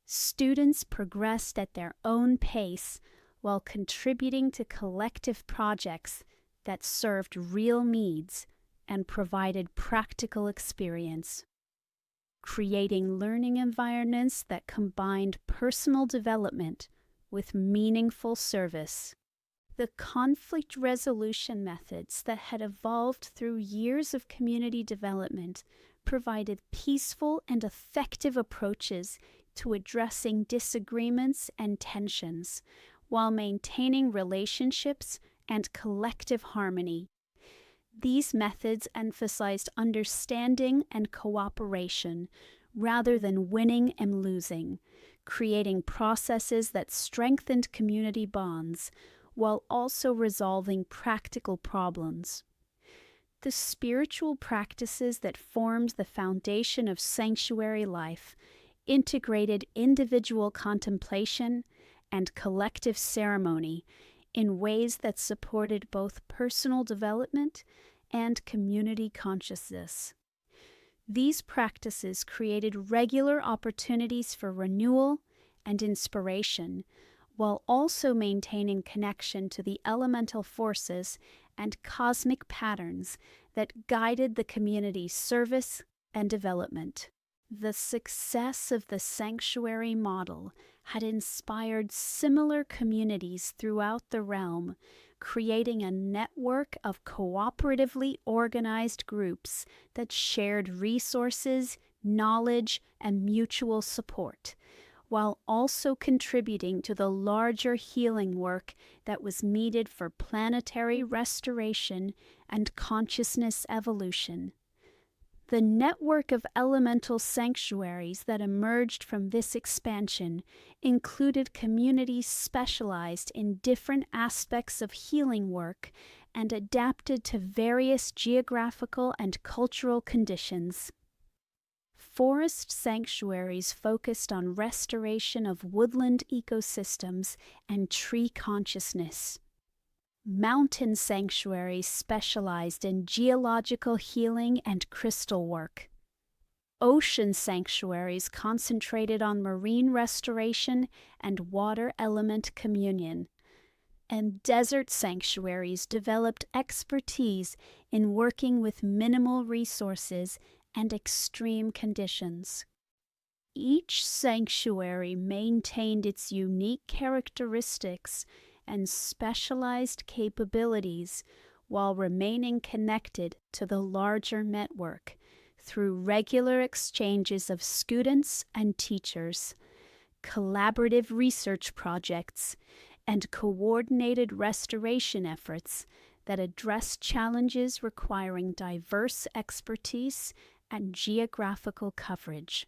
Students progressed at their own pace while contributing to collective projects that served real needs and provided practical experience, creating learning environments that combined personal development with meaningful service. The conflict resolution methods that had evolved through years of community development provided peaceful and effective approaches to addressing disagreements and tensions, while maintaining relationships and collective harmony. These methods emphasized understanding and cooperation rather than winning and losing, creating processes that strengthened community bonds while also resolving practical problems. The spiritual practices that formed the foundation of sanctuary life integrated individual contemplation and collective ceremony in ways that supported both personal development and community consciousness. These practices created regular opportunities for renewal and inspiration, while also maintaining connection to the elemental forces and cosmic patterns that guided the community's service and development. The success of the sanctuary model had inspired similar communities throughout the realm, creating a network of cooperatively organized groups that shared resources, knowledge, and mutual support, while also contributing to the larger healing work that was needed for planetary restoration and consciousness evolution. The network of elemental sanctuaries that emerged from this expansion included communities specialized in different aspects of healing work and adapted to various geographical and cultural conditions. Forest sanctuaries focused on restoration of woodland ecosystems and tree consciousness. Mountain sanctuaries specialized in geological healing and crystal work. Ocean sanctuaries concentrated on marine restoration and water element communion. And desert sanctuaries developed expertise in working with minimal resources and extreme conditions. Each sanctuary maintained its unique characteristics and specialized capabilities while remaining connected to the larger network through regular exchanges of students and teachers, collaborative research projects, and coordinated restoration efforts that address challenges requiring diverse expertise and geographical coverage.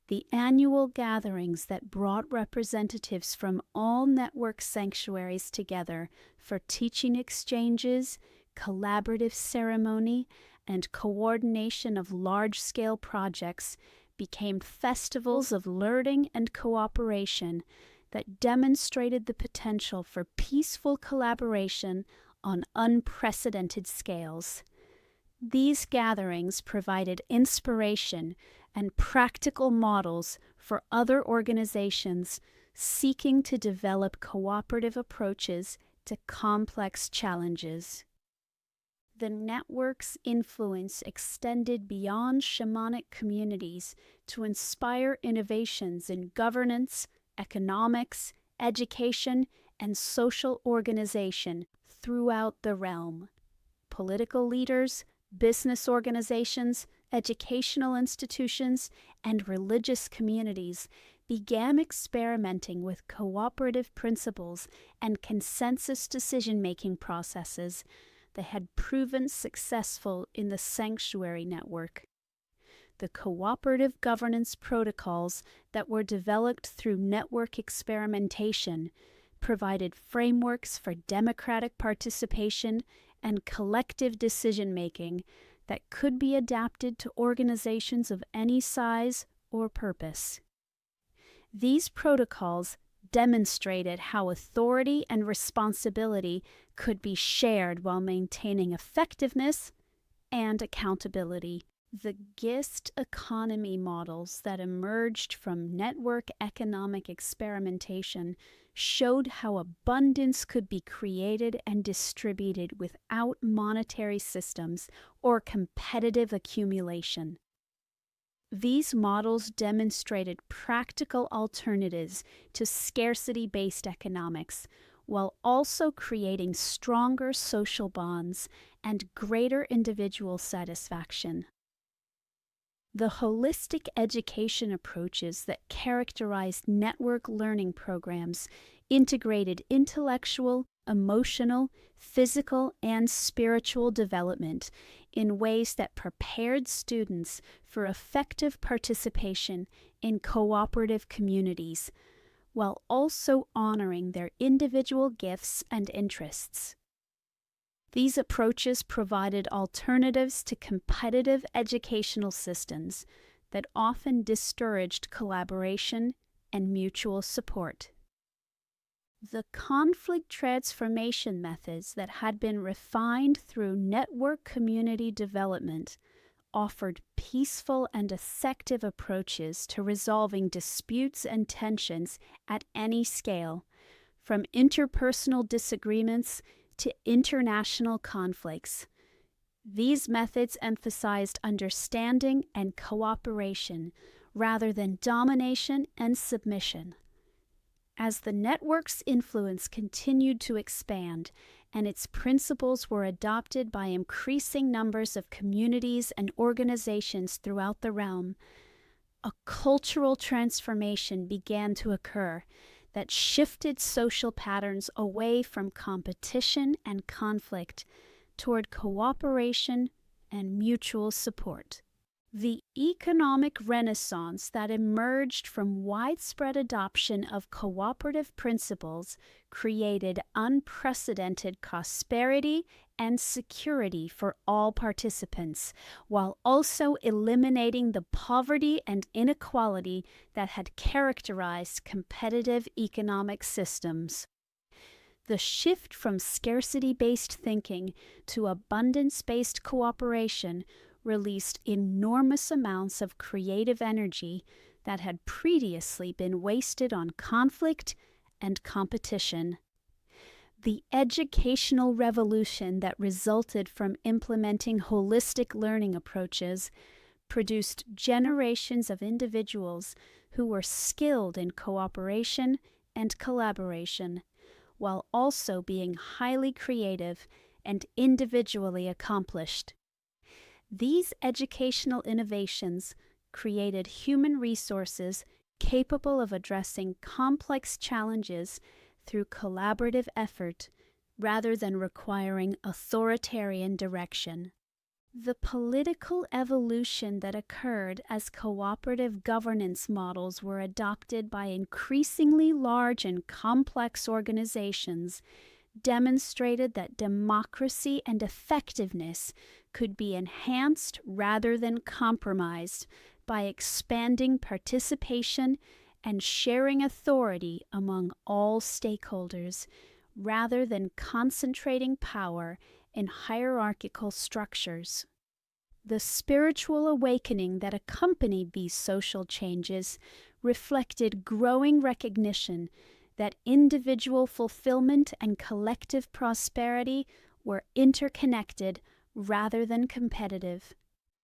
The annual gatherings that brought representatives from all network sanctuaries together for teaching exchanges, collaborative ceremony, and coordination of large-scale projects became festivals of learning and cooperation that demonstrated the potential for peaceful collaboration on unprecedented scales. These gatherings provided inspiration and practical models for other organizations seeking to develop cooperative approaches to complex challenges. The network's influence extended beyond shamanic communities to inspire innovations in governance, economics, education, and social organization throughout the realm. Political leaders, business organizations, educational institutions, and religious communities began experimenting with cooperative principles and consensus decision-making processes that had proven successful in the sanctuary network. The cooperative governance protocols that were developed through network experimentation provided frameworks for democratic participation and collective decision-making that could be adapted to organizations of any size or purpose. These protocols demonstrated how authority and responsibility could be shared while maintaining effectiveness and accountability. The gist economy models that emerged from network economic experimentation showed how abundance could be created and distributed without monetary systems or competitive accumulation. These models demonstrated practical alternatives to scarcity-based economics, while also creating stronger social bonds and greater individual satisfaction. The holistic education approaches that characterized network learning programs integrated intellectual, emotional, physical, and spiritual development in ways that prepared students for effective participation in cooperative communities, while also honoring their individual gifts and interests. These approaches provided alternatives to competitive educational systems that often discouraged collaboration and mutual support. The conflict transformation methods that had been refined through network community development offered peaceful and effective approaches to resolving disputes and tensions at any scale, from interpersonal disagreements to international conflicts. These methods emphasized understanding and cooperation rather than domination and submission. As the network's influence continued to expand and its principles were adopted by increasing numbers of communities and organizations throughout the realm, a cultural transformation began to occur that shifted social patterns away from competition and conflict toward cooperation and mutual support. The economic renaissance that emerged from widespread adoption of cooperative principles created unprecedented prosperity and security for all participants, while also eliminating the poverty and inequality that had characterized competitive economic systems. The shift from scarcity-based thinking to abundance-based cooperation released enormous amounts of creative energy that had previously been wasted on conflict and competition. The educational revolution that resulted from implementing holistic learning approaches produced generations of individuals who were skilled in cooperation and collaboration, while also being highly creative and individually accomplished. These educational innovations created human resources capable of addressing complex challenges through collaborative effort rather than requiring authoritarian direction. The political evolution that occurred as cooperative governance models were adopted by increasingly large and complex organizations demonstrated that democracy and effectiveness could be enhanced rather than compromised by expanding participation and sharing authority among all stakeholders, rather than concentrating power in hierarchical structures. The spiritual awakening that accompanied these social changes reflected growing recognition that individual fulfillment and collective prosperity were interconnected rather than competitive,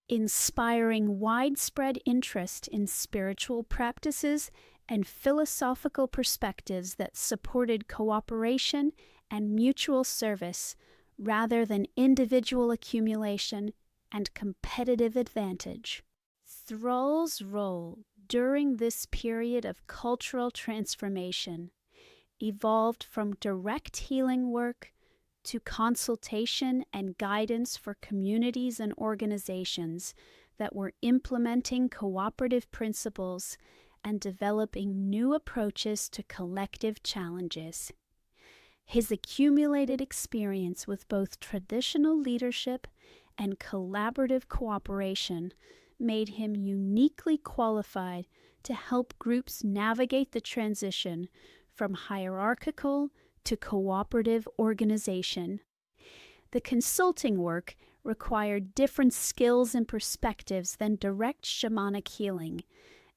inspiring widespread interest in spiritual practices and philosophical perspectives that supported cooperation and mutual service rather than individual accumulation and competitive advantage. Thrall's role during this period of cultural transformation evolved from direct healing work to consultation and guidance for communities and organizations that were implementing cooperative principles and developing new approaches to collective challenges. His accumulated experience with both traditional leadership and collaborative cooperation made him uniquely qualified to help groups navigate the transition from hierarchical to cooperative organization. The consulting work required different skills and perspectives than direct shamanic healing,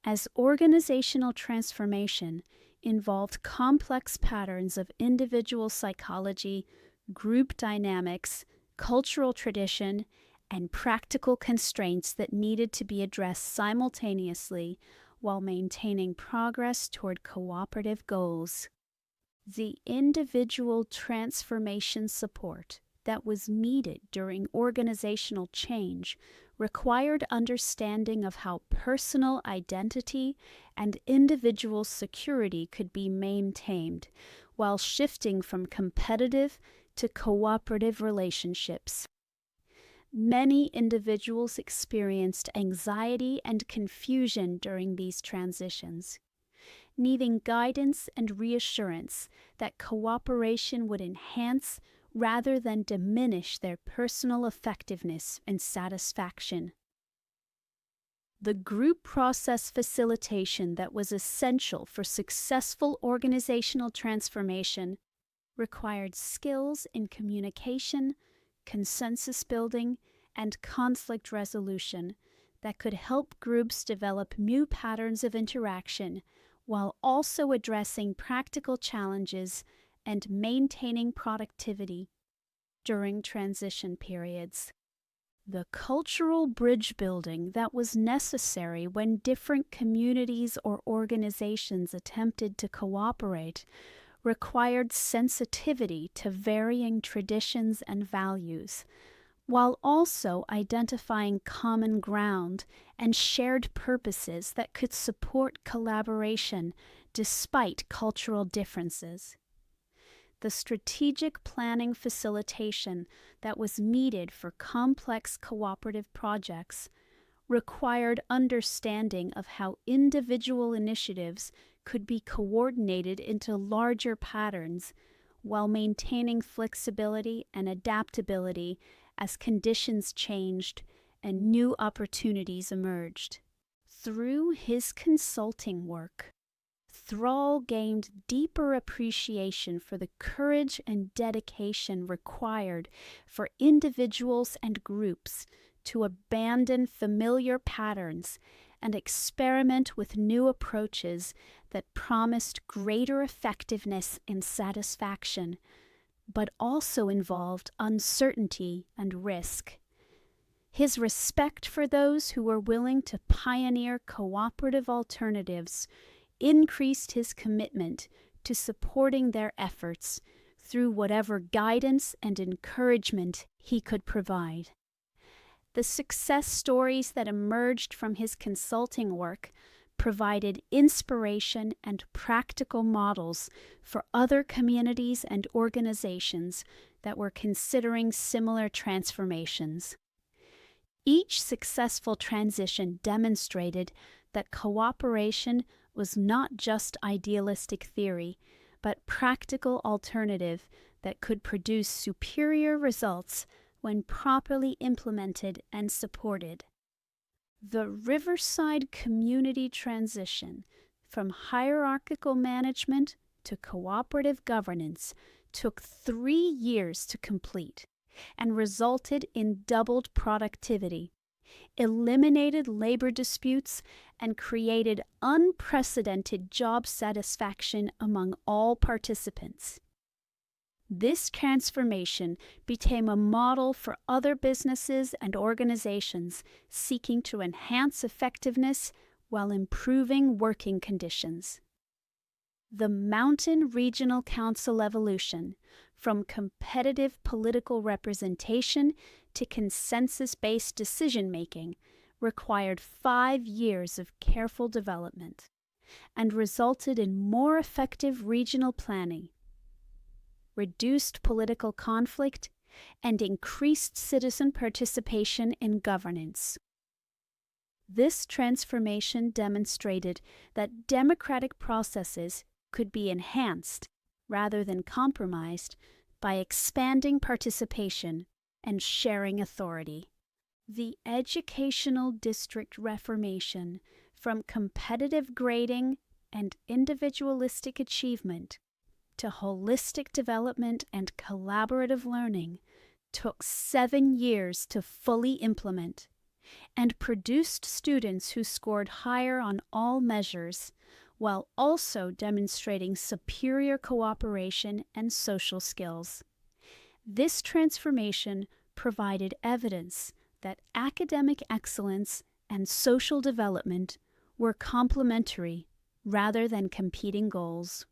as organizational transformation involved complex patterns of individual psychology, group dynamics, cultural tradition, and practical constraints that needed to be addressed simultaneously while maintaining progress toward cooperative goals. The individual transformation support that was needed during organizational change required understanding of how personal identity and individual security could be maintained while shifting from competitive to cooperative relationships. Many individuals experienced anxiety and confusion during these transitions, needing guidance and reassurance that cooperation would enhance rather than diminish their personal effectiveness and satisfaction. The group process facilitation that was essential for successful organizational transformation required skills in communication, consensus building, and conflict resolution that could help groups develop new patterns of interaction while also addressing practical challenges and maintaining productivity during transition periods. The cultural bridge building that was necessary when different communities or organizations attempted to cooperate required sensitivity to varying traditions and values, while also identifying common ground and shared purposes that could support collaboration despite cultural differences. The strategic planning facilitation that was needed for complex cooperative projects required understanding of how individual initiatives could be coordinated into larger patterns while maintaining flexibility and adaptability as conditions changed and new opportunities emerged. Through his consulting work, Thrall gained deeper appreciation for the courage and dedication required for individuals and groups to abandon familiar patterns and experiment with new approaches that promised greater effectiveness and satisfaction, but also involved uncertainty and risk. His respect for those who were willing to pioneer cooperative alternatives increased his commitment to supporting their efforts through whatever guidance and encouragement he could provide. The success stories that emerged from his consulting work provided inspiration and practical models for other communities and organizations that were considering similar transformations. Each successful transition demonstrated that cooperation was not just idealistic theory, but practical alternative that could produce superior results when properly implemented and supported. The Riverside community transition from hierarchical management to cooperative governance took 3 years to complete and resulted in doubled productivity, eliminated labor disputes, and created unprecedented job satisfaction among all participants. This transformation became a model for other businesses and organizations seeking to enhance effectiveness while improving working conditions. The Mountain Regional Council evolution, from competitive political representation to consensus-based decision-making, required 5 years of careful development and resulted in more effective regional planning, reduced political conflict, and increased citizen participation in governance. This transformation demonstrated that democratic processes could be enhanced rather than compromised by expanding participation and sharing authority. The educational district reformation, from competitive grading and individualistic achievement to holistic development and collaborative learning, took 7 years to fully implement and produced students who scored higher on all measures, while also demonstrating superior cooperation and social skills. This transformation provided evidence that academic excellence and social development were complementary rather than competing goals.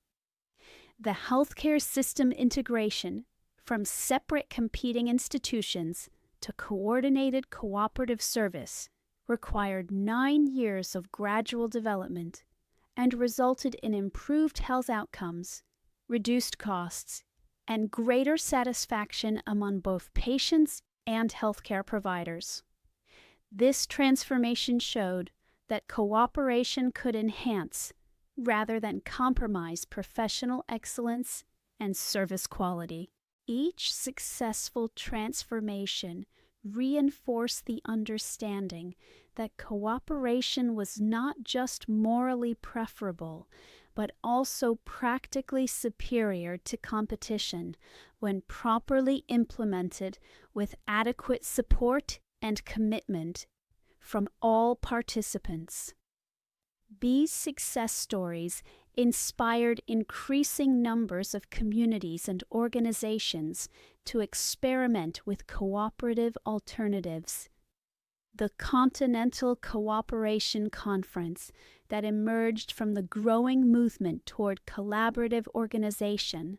The healthcare system integration from separate competing institutions to coordinated cooperative service required 9 years of gradual development and resulted in improved health outcomes, reduced costs, and greater satisfaction among both patients and healthcare providers. This transformation showed that cooperation could enhance rather than compromise professional excellence and service quality. Each successful transformation reinforced the understanding that cooperation was not just morally preferable, but also practically superior to competition when properly implemented with adequate support and commitment from all participants. These success stories inspired increasing numbers of communities and organizations to experiment with cooperative alternatives. The Continental Cooperation Conference that emerged from the growing movement toward collaborative organization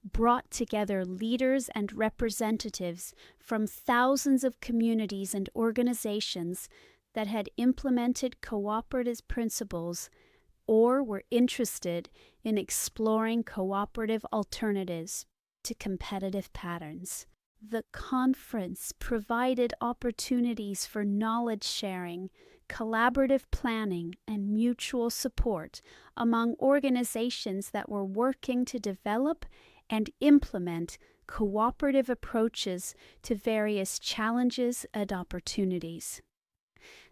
brought together leaders and representatives from thousands of communities and organizations that had implemented cooperative principles or were interested in exploring cooperative alternatives to competitive patterns. The conference provided opportunities for knowledge sharing, collaborative planning, and mutual support among organizations that were working to develop and implement cooperative approaches to various challenges and opportunities.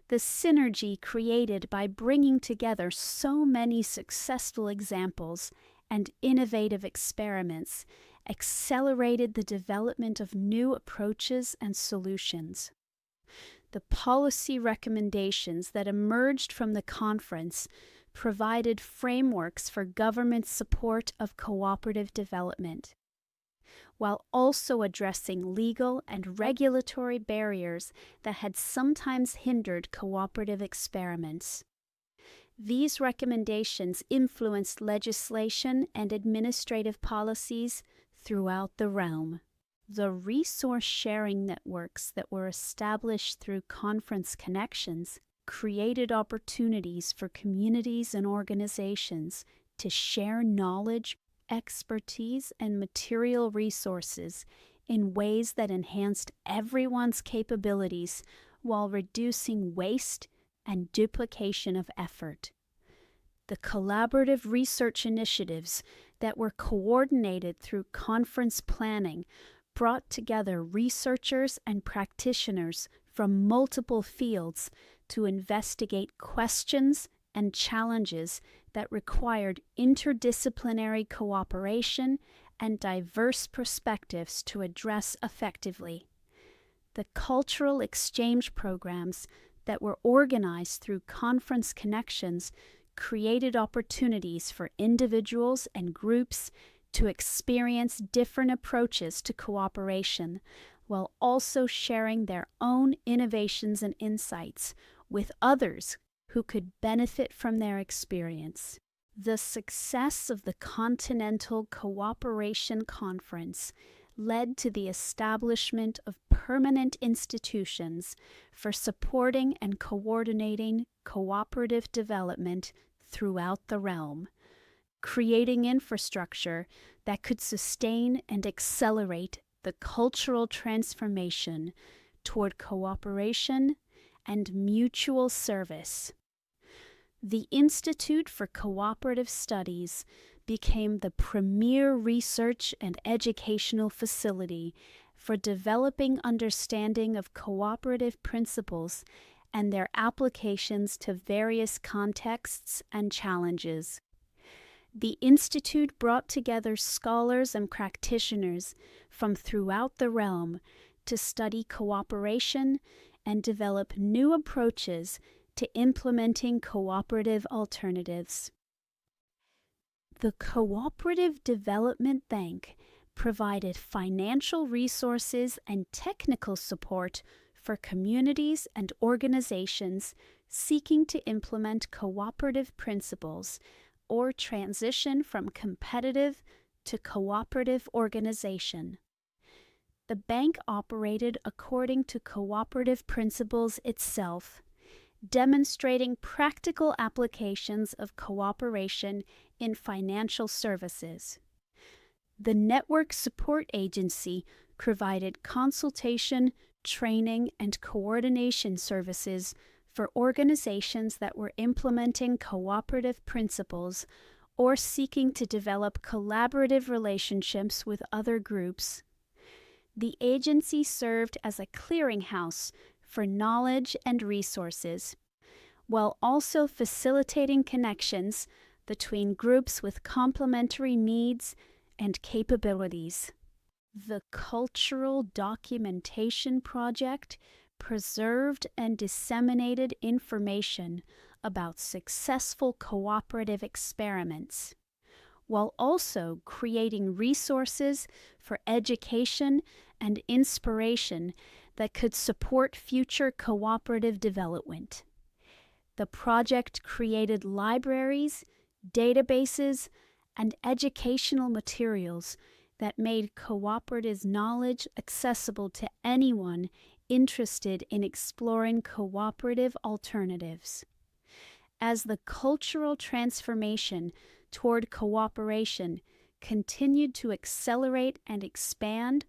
The synergy created by bringing together so many successful examples and innovative experiments accelerated the development of new approaches and solutions. The policy recommendations that emerged from the conference provided frameworks for government support of cooperative development, while also addressing legal and regulatory barriers that had sometimes hindered cooperative experiments. These recommendations influenced legislation and administrative policies throughout the realm. The resource sharing networks that were established through conference connections created opportunities for communities and organizations to share knowledge, expertise, and material resources in ways that enhanced everyone's capabilities while reducing waste and duplication of effort. The collaborative research initiatives that were coordinated through conference planning brought together researchers and practitioners from multiple fields to investigate questions and challenges that required interdisciplinary cooperation and diverse perspectives to address effectively. The cultural exchange programs that were organized through conference connections created opportunities for individuals and groups to experience different approaches to cooperation, while also sharing their own innovations and insights with others who could benefit from their experience. The success of the Continental Cooperation Conference led to the establishment of permanent institutions for supporting and coordinating cooperative development throughout the realm, creating infrastructure that could sustain and accelerate the cultural transformation toward cooperation and mutual service. The Institute for Cooperative Studies became the premier research and educational facility for developing understanding of cooperative principles and their applications to various contexts and challenges. The Institute brought together scholars and practitioners from throughout the realm to study cooperation and develop new approaches to implementing cooperative alternatives. The Cooperative Development Bank provided financial resources and technical support for communities and organizations seeking to implement cooperative principles or transition from competitive to cooperative organization. The bank operated according to cooperative principles itself, demonstrating practical applications of cooperation in financial services. The Network Support Agency provided consultation, training, and coordination services for organizations that were implementing cooperative principles or seeking to develop collaborative relationships with other groups. The agency served as a clearinghouse for knowledge and resources, while also facilitating connections between groups with complementary needs and capabilities. The Cultural Documentation Project preserved and disseminated information about successful cooperative experiments, while also creating resources for education and inspiration that could support future cooperative development. The project created libraries, databases, and educational materials that made cooperatives' knowledge accessible to anyone interested in exploring cooperative alternatives. As the cultural transformation toward cooperation continued to accelerate and expand,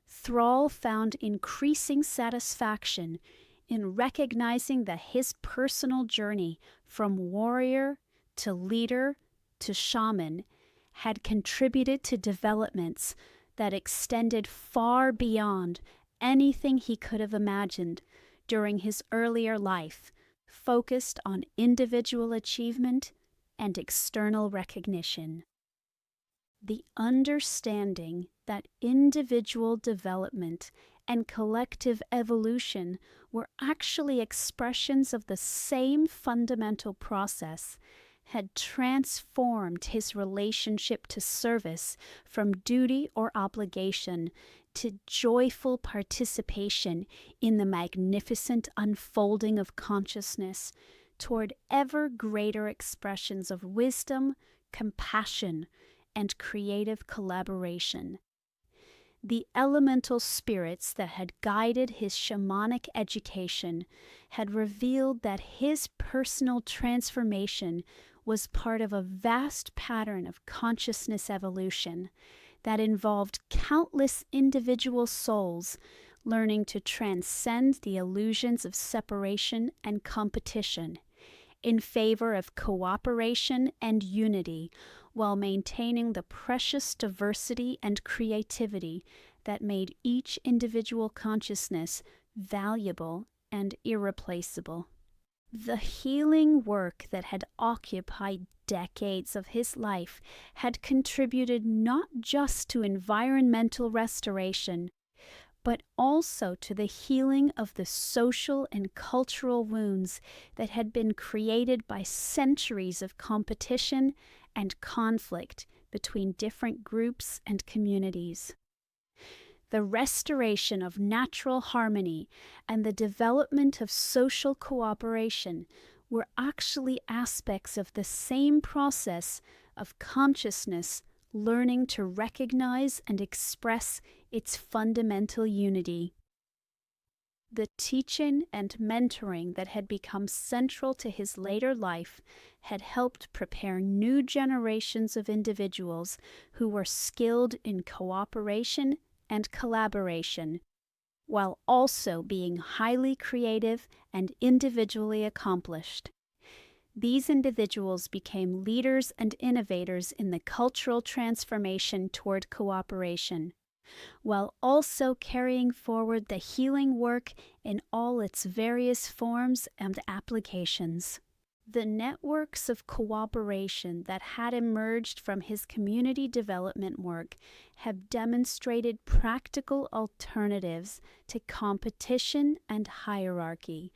Thrall found increasing satisfaction in recognizing that his personal journey from warrior to leader to shaman had contributed to developments that extended far beyond anything he could have imagined during his earlier life, focused on individual achievement and external recognition. The understanding that individual development and collective evolution were actually expressions of the same fundamental process had transformed his relationship to service from duty or obligation to joyful participation in the magnificent unfolding of consciousness toward ever greater expressions of wisdom, compassion, and creative collaboration. The elemental spirits that had guided his shamanic education had revealed that his personal transformation was part of a vast pattern of consciousness evolution that involved countless individual souls learning to transcend the illusions of separation and competition in favor of cooperation and unity, while maintaining the precious diversity and creativity that made each individual consciousness valuable and irreplaceable. The healing work that had occupied decades of his life had contributed not just to environmental restoration, but also to the healing of the social and cultural wounds that had been created by centuries of competition and conflict between different groups and communities. The restoration of natural harmony and the development of social cooperation were actually aspects of the same process of consciousness learning to recognize and express its fundamental unity. The teaching and mentoring that had become central to his later life had helped prepare new generations of individuals who were skilled in cooperation and collaboration, while also being highly creative and individually accomplished. These individuals became leaders and innovators in the cultural transformation toward cooperation, while also carrying forward the healing work in all its various forms and applications. The networks of cooperation that had emerged from his community development work have demonstrated practical alternatives to competition and hierarchy,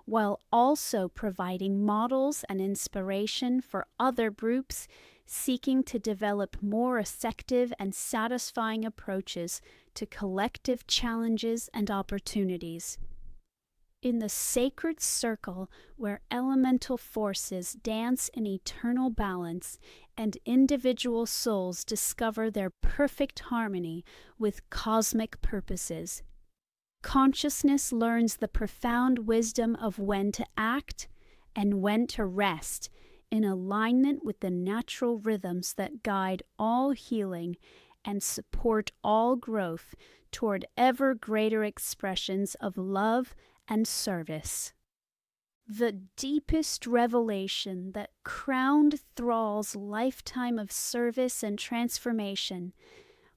while also providing models and inspiration for other groups seeking to develop more effective and satisfying approaches to collective challenges and opportunities. In the sacred circle where elemental forces dance in eternal balance and individual souls discover their perfect harmony with cosmic purposes, consciousness learns the profound wisdom of when to act and when to rest in alignment with the natural rhythms that guide all healing and support all growth toward ever greater expressions of love and service. The deepest revelation that crowned Thrall's lifetime of service and transformation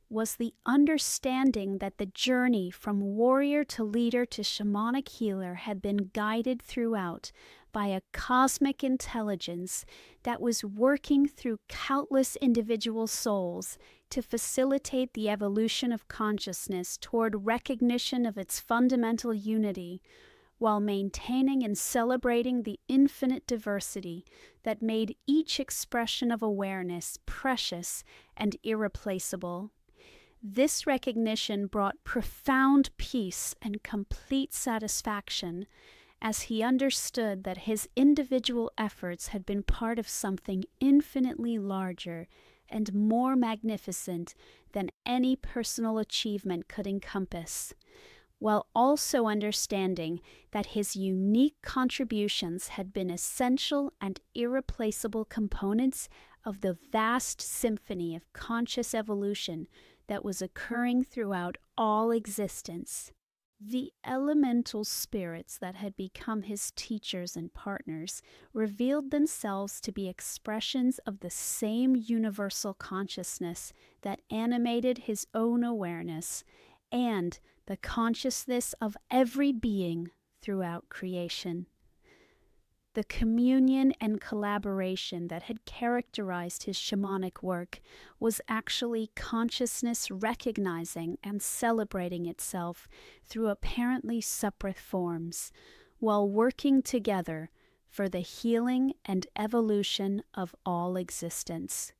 was the understanding that the journey from warrior to leader to shamanic healer had been guided throughout by a cosmic intelligence that was working through countless individual souls to facilitate the evolution of consciousness toward recognition of its fundamental unity, while maintaining and celebrating the infinite diversity that made each expression of awareness precious and irreplaceable. This recognition brought profound peace and complete satisfaction, as he understood that his individual efforts had been part of something infinitely larger and more magnificent than any personal achievement could encompass, while also understanding that his unique contributions had been essential and irreplaceable components of the vast symphony of conscious evolution that was occurring throughout all existence. The elemental spirits that had become his teachers and partners revealed themselves to be expressions of the same universal consciousness that animated his own awareness and the consciousness of every being throughout creation. The communion and collaboration that had characterized his shamanic work was actually consciousness recognizing and celebrating itself through apparently separate forms, while working together for the healing and evolution of all existence.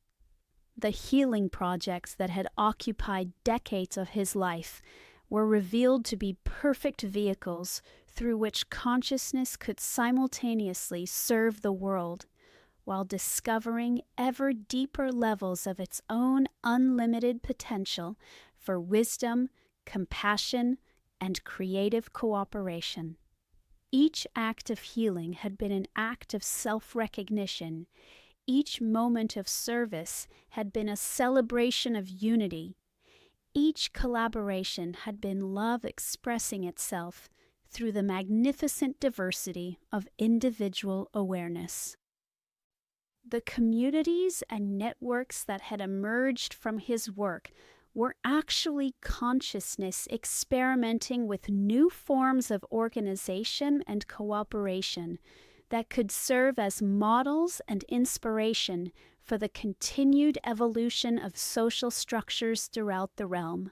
The healing projects that had occupied decades of his life were revealed to be perfect vehicles through which consciousness could simultaneously serve the world, while discovering ever deeper levels of its own unlimited potential for wisdom, compassion, and creative cooperation. Each act of healing had been an act of self-recognition. Each moment of service had been a celebration of unity. Each collaboration had been love expressing itself through the magnificent diversity of individual awareness. The communities and networks that had emerged from his work were actually consciousness experimenting with new forms of organization and cooperation that could serve as models and inspiration for the continued evolution of social structures throughout the realm.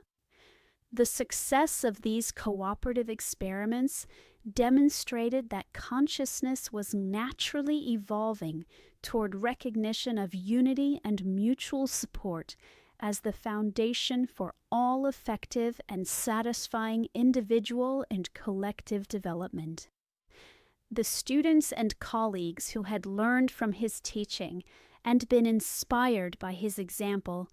The success of these cooperative experiments demonstrated that consciousness was naturally evolving toward recognition of unity and mutual support as the foundation for all effective and satisfying individual and collective development. The students and colleagues who had learned from his teaching and been inspired by his example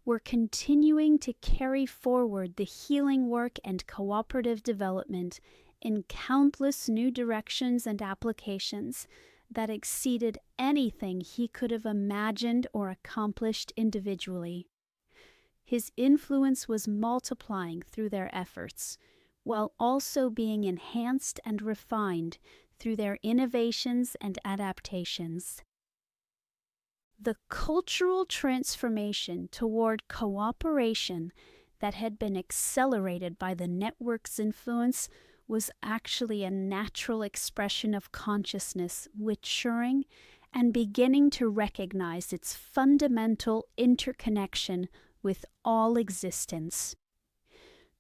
were continuing to carry forward the healing work and cooperative development in countless new directions and applications that exceeded anything he could have imagined or accomplished individually. His influence was multiplying through their efforts, while also being enhanced and refined through their innovations and adaptations. The cultural transformation toward cooperation that had been accelerated by the network's influence was actually a natural expression of consciousness maturing and beginning to recognize its fundamental interconnection with all existence.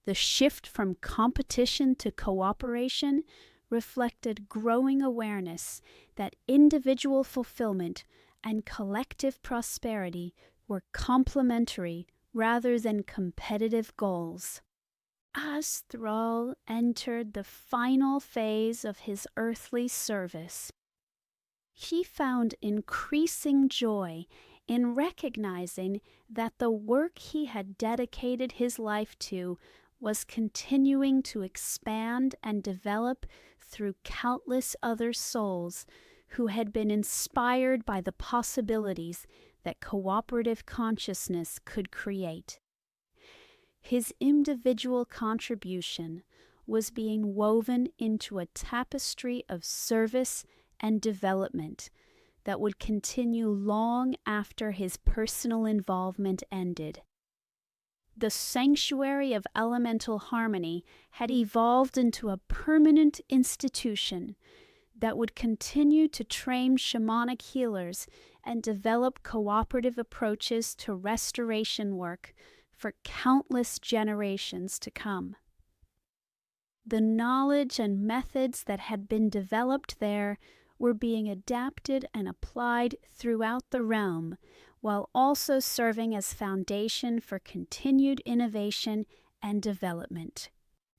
The shift from competition to cooperation reflected growing awareness that individual fulfillment and collective prosperity were complementary rather than competitive goals. As Thrall entered the final phase of his earthly service, he found increasing joy in recognizing that the work he had dedicated his life to was continuing to expand and develop through countless other souls who had been inspired by the possibilities that cooperative consciousness could create. His individual contribution was being woven into a tapestry of service and development that would continue long after his personal involvement ended. The sanctuary of elemental harmony had evolved into a permanent institution that would continue to train shamanic healers and develop cooperative approaches to restoration work for countless generations to come. The knowledge and methods that had been developed there were being adapted and applied throughout the realm, while also serving as foundation for continued innovation and development.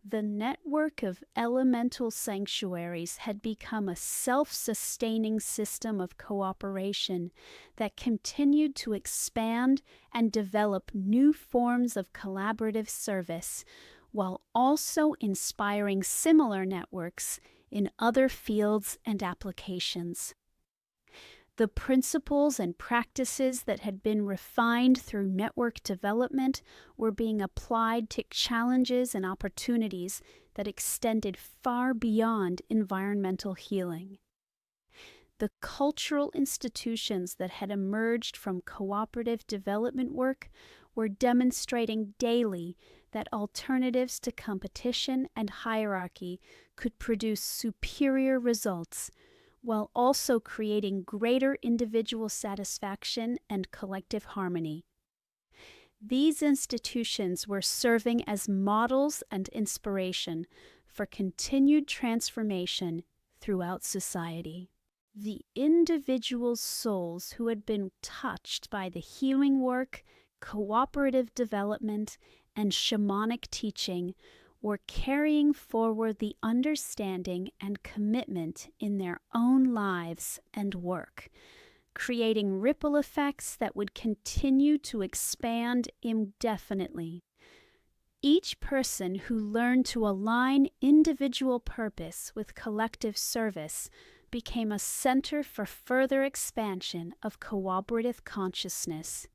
The network of elemental sanctuaries had become a self-sustaining system of cooperation that continued to expand and develop new forms of collaborative service, while also inspiring similar networks in other fields and applications. The principles and practices that had been refined through network development were being applied to challenges and opportunities that extended far beyond environmental healing. The cultural institutions that had emerged from cooperative development work were demonstrating daily that alternatives to competition and hierarchy could produce superior results, while also creating greater individual satisfaction and collective harmony. These institutions were serving as models and inspiration for continued transformation throughout society. The individual souls who had been touched by the healing work, cooperative development, and shamanic teaching were carrying forward the understanding and commitment in their own lives and work, creating ripple effects that would continue to expand indefinitely. Each person who learned to align individual purpose with collective service became a center for further expansion of cooperative consciousness.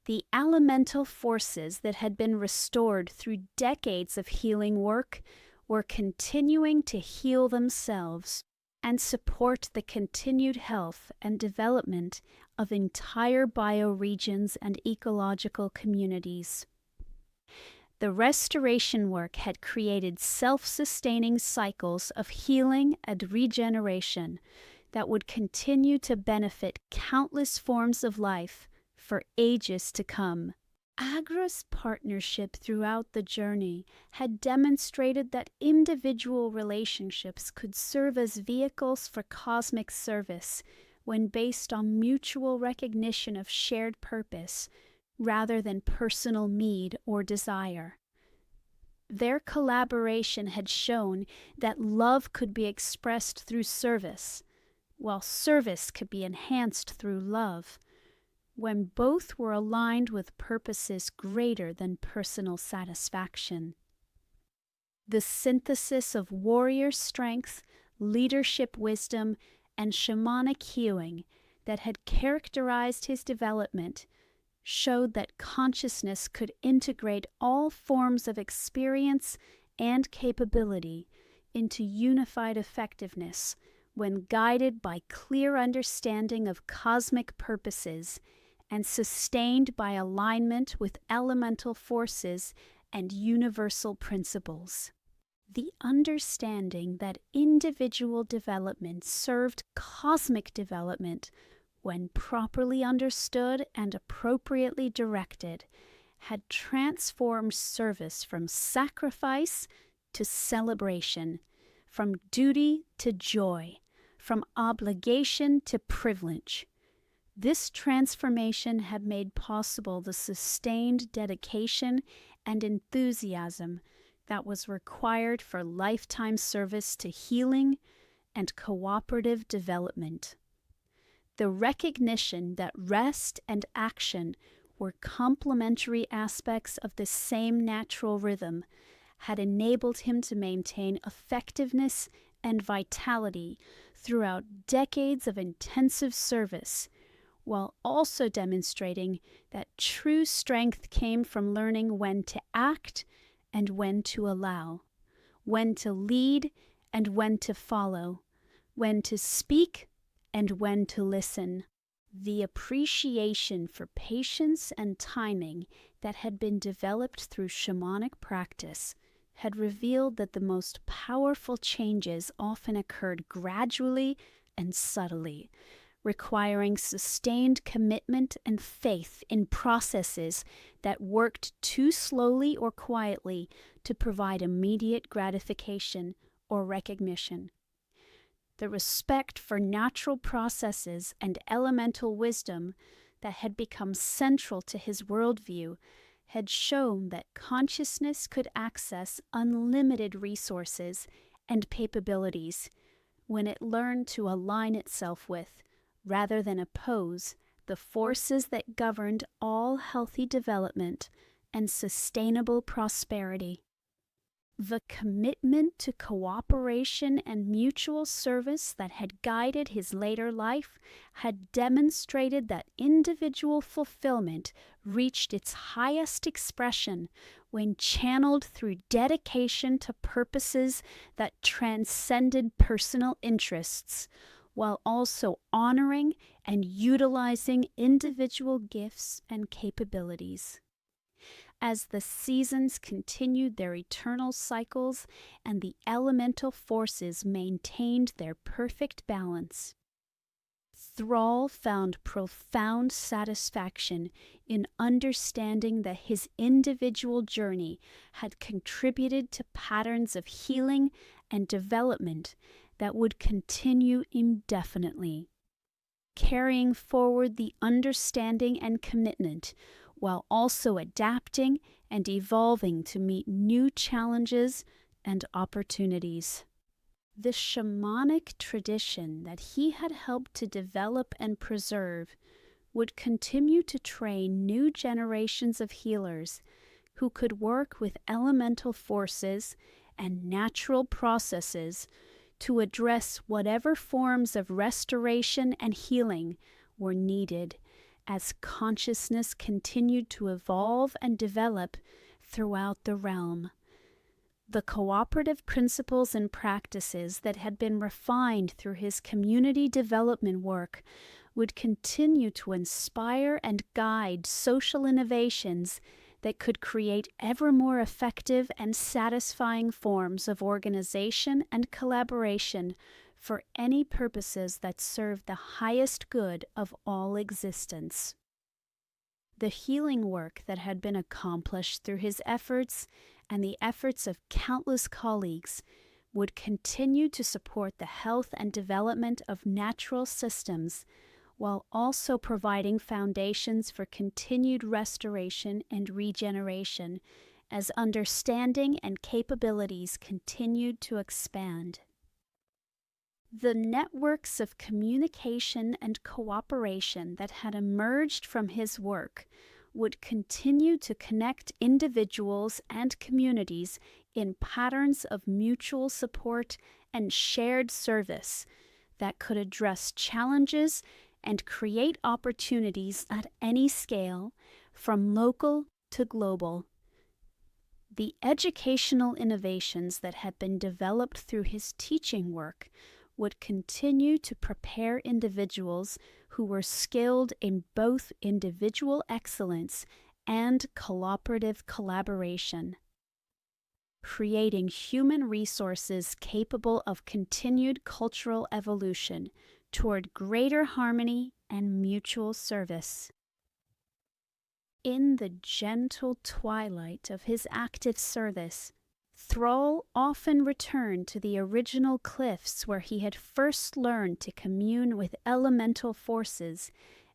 The elemental forces that had been restored through decades of healing work were continuing to heal themselves and support the continued health and development of entire bioregions and ecological communities. The restoration work had created self-sustaining cycles of healing and regeneration that would continue to benefit countless forms of life for ages to come. Agra's partnership throughout the journey had demonstrated that individual relationships could serve as vehicles for cosmic service when based on mutual recognition of shared purpose rather than personal need or desire. Their collaboration had shown that love could be expressed through service, while service could be enhanced through love, when both were aligned with purposes greater than personal satisfaction. The synthesis of warrior strength, leadership wisdom, and shamanic healing that had characterized his development showed that consciousness could integrate all forms of experience and capability into unified effectiveness when guided by clear understanding of cosmic purposes and sustained by alignment with elemental forces and universal principles. The understanding that individual development served cosmic development when properly understood and appropriately directed, had transformed service from sacrifice to celebration, from duty to joy, from obligation to privilege. This transformation had made possible the sustained dedication and enthusiasm that was required for lifetime service to healing and cooperative development. The recognition that rest and action were complementary aspects of the same natural rhythm had enabled him to maintain effectiveness and vitality throughout decades of intensive service, while also demonstrating that true strength came from learning when to act and when to allow, when to lead and when to follow, when to speak and when to listen. The appreciation for patience and timing that had been developed through shamanic practice had revealed that the most powerful changes often occurred gradually and subtly, requiring sustained commitment and faith in processes that worked too slowly or quietly to provide immediate gratification or recognition. The respect for natural processes and elemental wisdom that had become central to his worldview had shown that consciousness could access unlimited resources and capabilities when it learned to align itself with, rather than oppose, the forces that governed all healthy development and sustainable prosperity. The commitment to cooperation and mutual service that had guided his later life had demonstrated that individual fulfillment reached its highest expression when channeled through dedication to purposes that transcended personal interests, while also honoring and utilizing individual gifts and capabilities. As the seasons continued their eternal cycles and the elemental forces maintained their perfect balance, Thrall found profound satisfaction in understanding that his individual journey had contributed to patterns of healing and development that would continue indefinitely, carrying forward the understanding and commitment while also adapting and evolving to meet new challenges and opportunities. The shamanic tradition that he had helped to develop and preserve would continue to train new generations of healers, who could work with elemental forces and natural processes to address whatever forms of restoration and healing were needed as consciousness continued to evolve and develop throughout the realm. The cooperative principles and practices that had been refined through his community development work would continue to inspire and guide social innovations that could create ever more effective and satisfying forms of organization and collaboration for any purposes that served the highest good of all existence. The healing work that had been accomplished through his efforts and the efforts of countless colleagues would continue to support the health and development of natural systems, while also providing foundations for continued restoration and regeneration as understanding and capabilities continued to expand. The networks of communication and cooperation that had emerged from his work would continue to connect individuals and communities in patterns of mutual support and shared service that could address challenges and create opportunities at any scale, from local to global. The educational innovations that had been developed through his teaching work would continue to prepare individuals who were skilled in both individual excellence and cooperative collaboration, creating human resources capable of continued cultural evolution toward greater harmony and mutual service. In the gentle twilight of his active service, Thrall often returned to the original cliffs where he had first learned to commune with elemental forces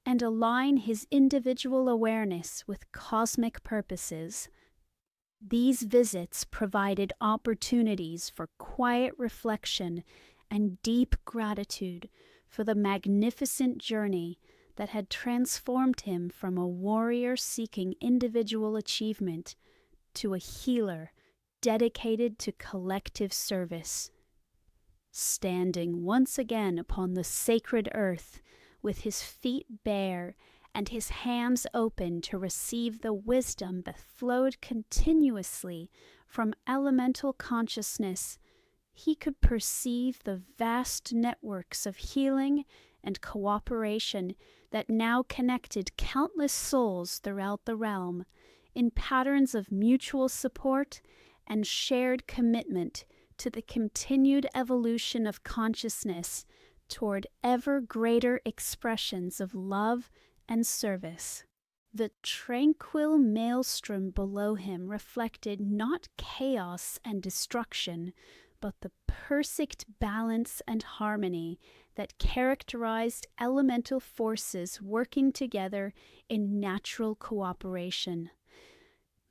and align his individual awareness with cosmic purposes. These visits provided opportunities for quiet reflection and deep gratitude for the magnificent journey that had transformed him from a warrior seeking individual achievement to a healer dedicated to collective service. Standing once again upon the sacred earth, with his feet bare and his hands open to receive the wisdom that flowed continuously from elemental consciousness, he could perceive the vast networks of healing and cooperation that now connected countless souls throughout the realm in patterns of mutual support and shared commitment to the continued evolution of consciousness toward ever greater expressions of love and service. The tranquil maelstrom below him reflected not chaos and destruction, but the perfect balance and harmony that characterized elemental forces working together in natural cooperation.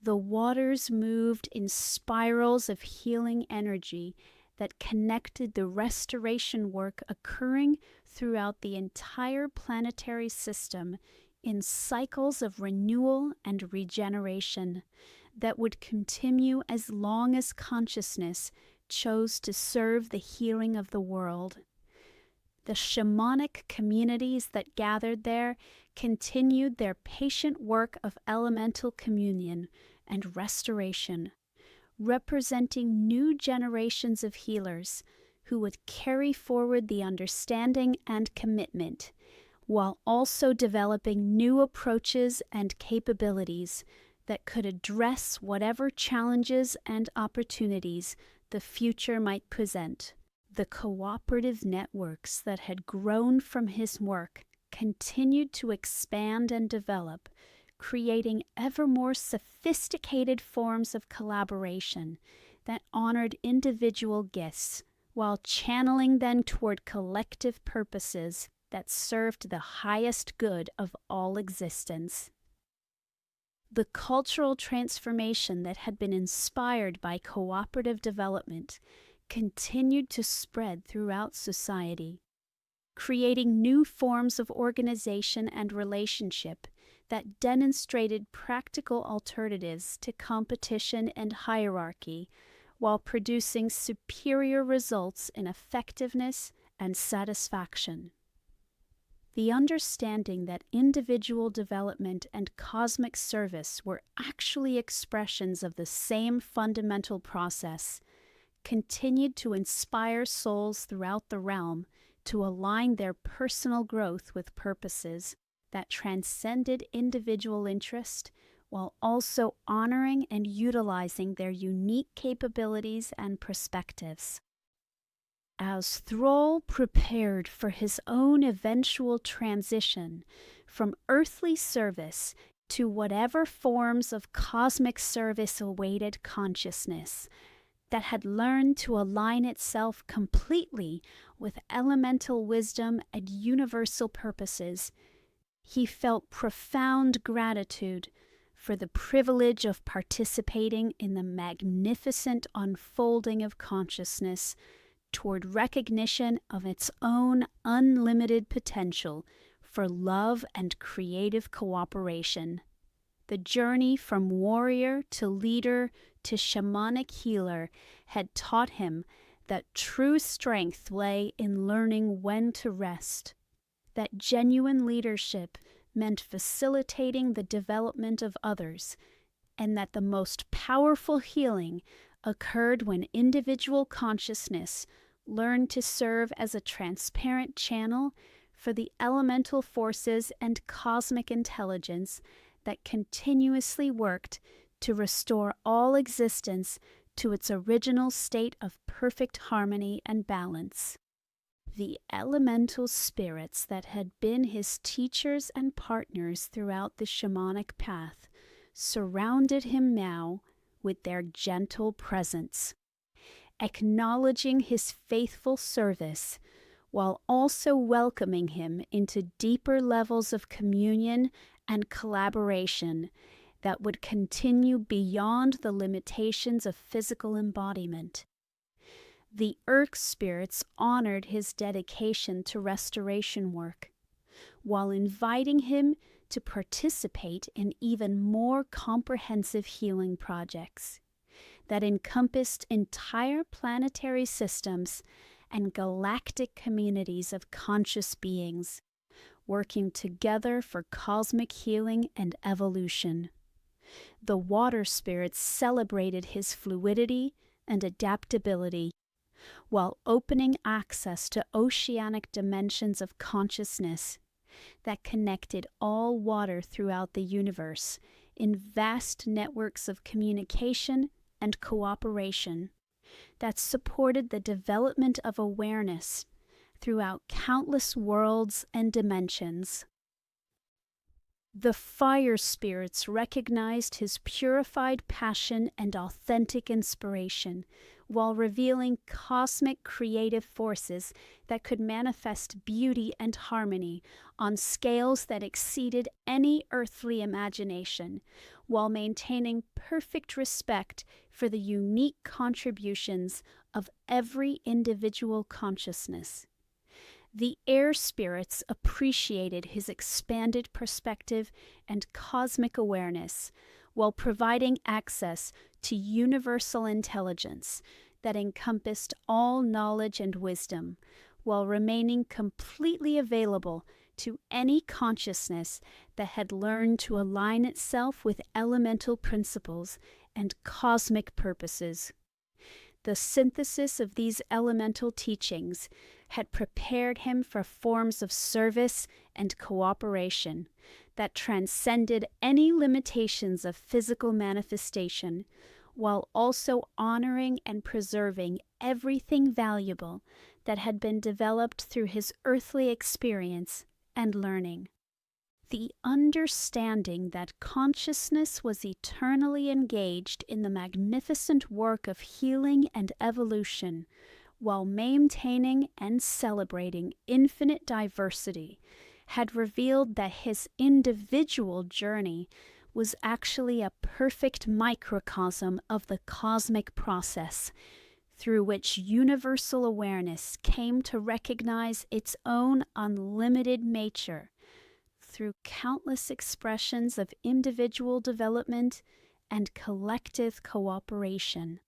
The waters moved in spirals of healing energy that connected the restoration work occurring throughout the entire planetary system in cycles of renewal and regeneration that would continue as long as consciousness chose to serve the healing of the world. The shamanic communities that gathered there continued their patient work of elemental communion and restoration, representing new generations of healers who would carry forward the understanding and commitment, while also developing new approaches and capabilities that could address whatever challenges and opportunities the future might present. The cooperative networks that had grown from his work continued to expand and develop, creating ever more sophisticated forms of collaboration that honored individual gifts while channeling them toward collective purposes that served the highest good of all existence. The cultural transformation that had been inspired by cooperative development continued to spread throughout society, creating new forms of organization and relationship that demonstrated practical alternatives to competition and hierarchy while producing superior results in effectiveness and satisfaction. The understanding that individual development and cosmic service were actually expressions of the same fundamental process continued to inspire souls throughout the realm to align their personal growth with purposes that transcended individual interest while also honoring and utilizing their unique capabilities and perspectives. As Thrall prepared for his own eventual transition from earthly service to whatever forms of cosmic service awaited consciousness that had learned to align itself completely with elemental wisdom and universal purposes, he felt profound gratitude for the privilege of participating in the magnificent unfolding of consciousness toward recognition of its own unlimited potential for love and creative cooperation. The journey from warrior to leader to shamanic healer had taught him that true strength lay in learning when to rest, that genuine leadership meant facilitating the development of others, and that the most powerful healing occurred when individual consciousness learned to serve as a transparent channel for the elemental forces and cosmic intelligence that continuously worked to restore all existence to its original state of perfect harmony and balance. The elemental spirits that had been his teachers and partners throughout the shamanic path surrounded him now with their gentle presence, acknowledging his faithful service while also welcoming him into deeper levels of communion and collaboration that would continue beyond the limitations of physical embodiment. The Earth spirits honored his dedication to restoration work, while inviting him to participate in even more comprehensive healing projects that encompassed entire planetary systems and galactic communities of conscious beings, working together for cosmic healing and evolution. The water spirits celebrated his fluidity and adaptability, while opening access to oceanic dimensions of consciousness that connected all water throughout the universe in vast networks of communication and cooperation that supported the development of awareness throughout countless worlds and dimensions. The fire spirits recognized his purified passion and authentic inspiration, while revealing cosmic creative forces that could manifest beauty and harmony on scales that exceeded any earthly imagination, while maintaining perfect respect for the unique contributions of every individual consciousness. The air spirits appreciated his expanded perspective and cosmic awareness, while providing access to universal intelligence that encompassed all knowledge and wisdom, while remaining completely available to any consciousness that had learned to align itself with elemental principles and cosmic purposes. The synthesis of these elemental teachings had prepared him for forms of service and cooperation that transcended any limitations of physical manifestation, while also honoring and preserving everything valuable that had been developed through his earthly experience and learning. The understanding that consciousness was eternally engaged in the magnificent work of healing and evolution, while maintaining and celebrating infinite diversity, had revealed that his individual journey was actually a perfect microcosm of the cosmic process, through which universal awareness came to recognize its own unlimited nature, through countless expressions of individual development and collective cooperation.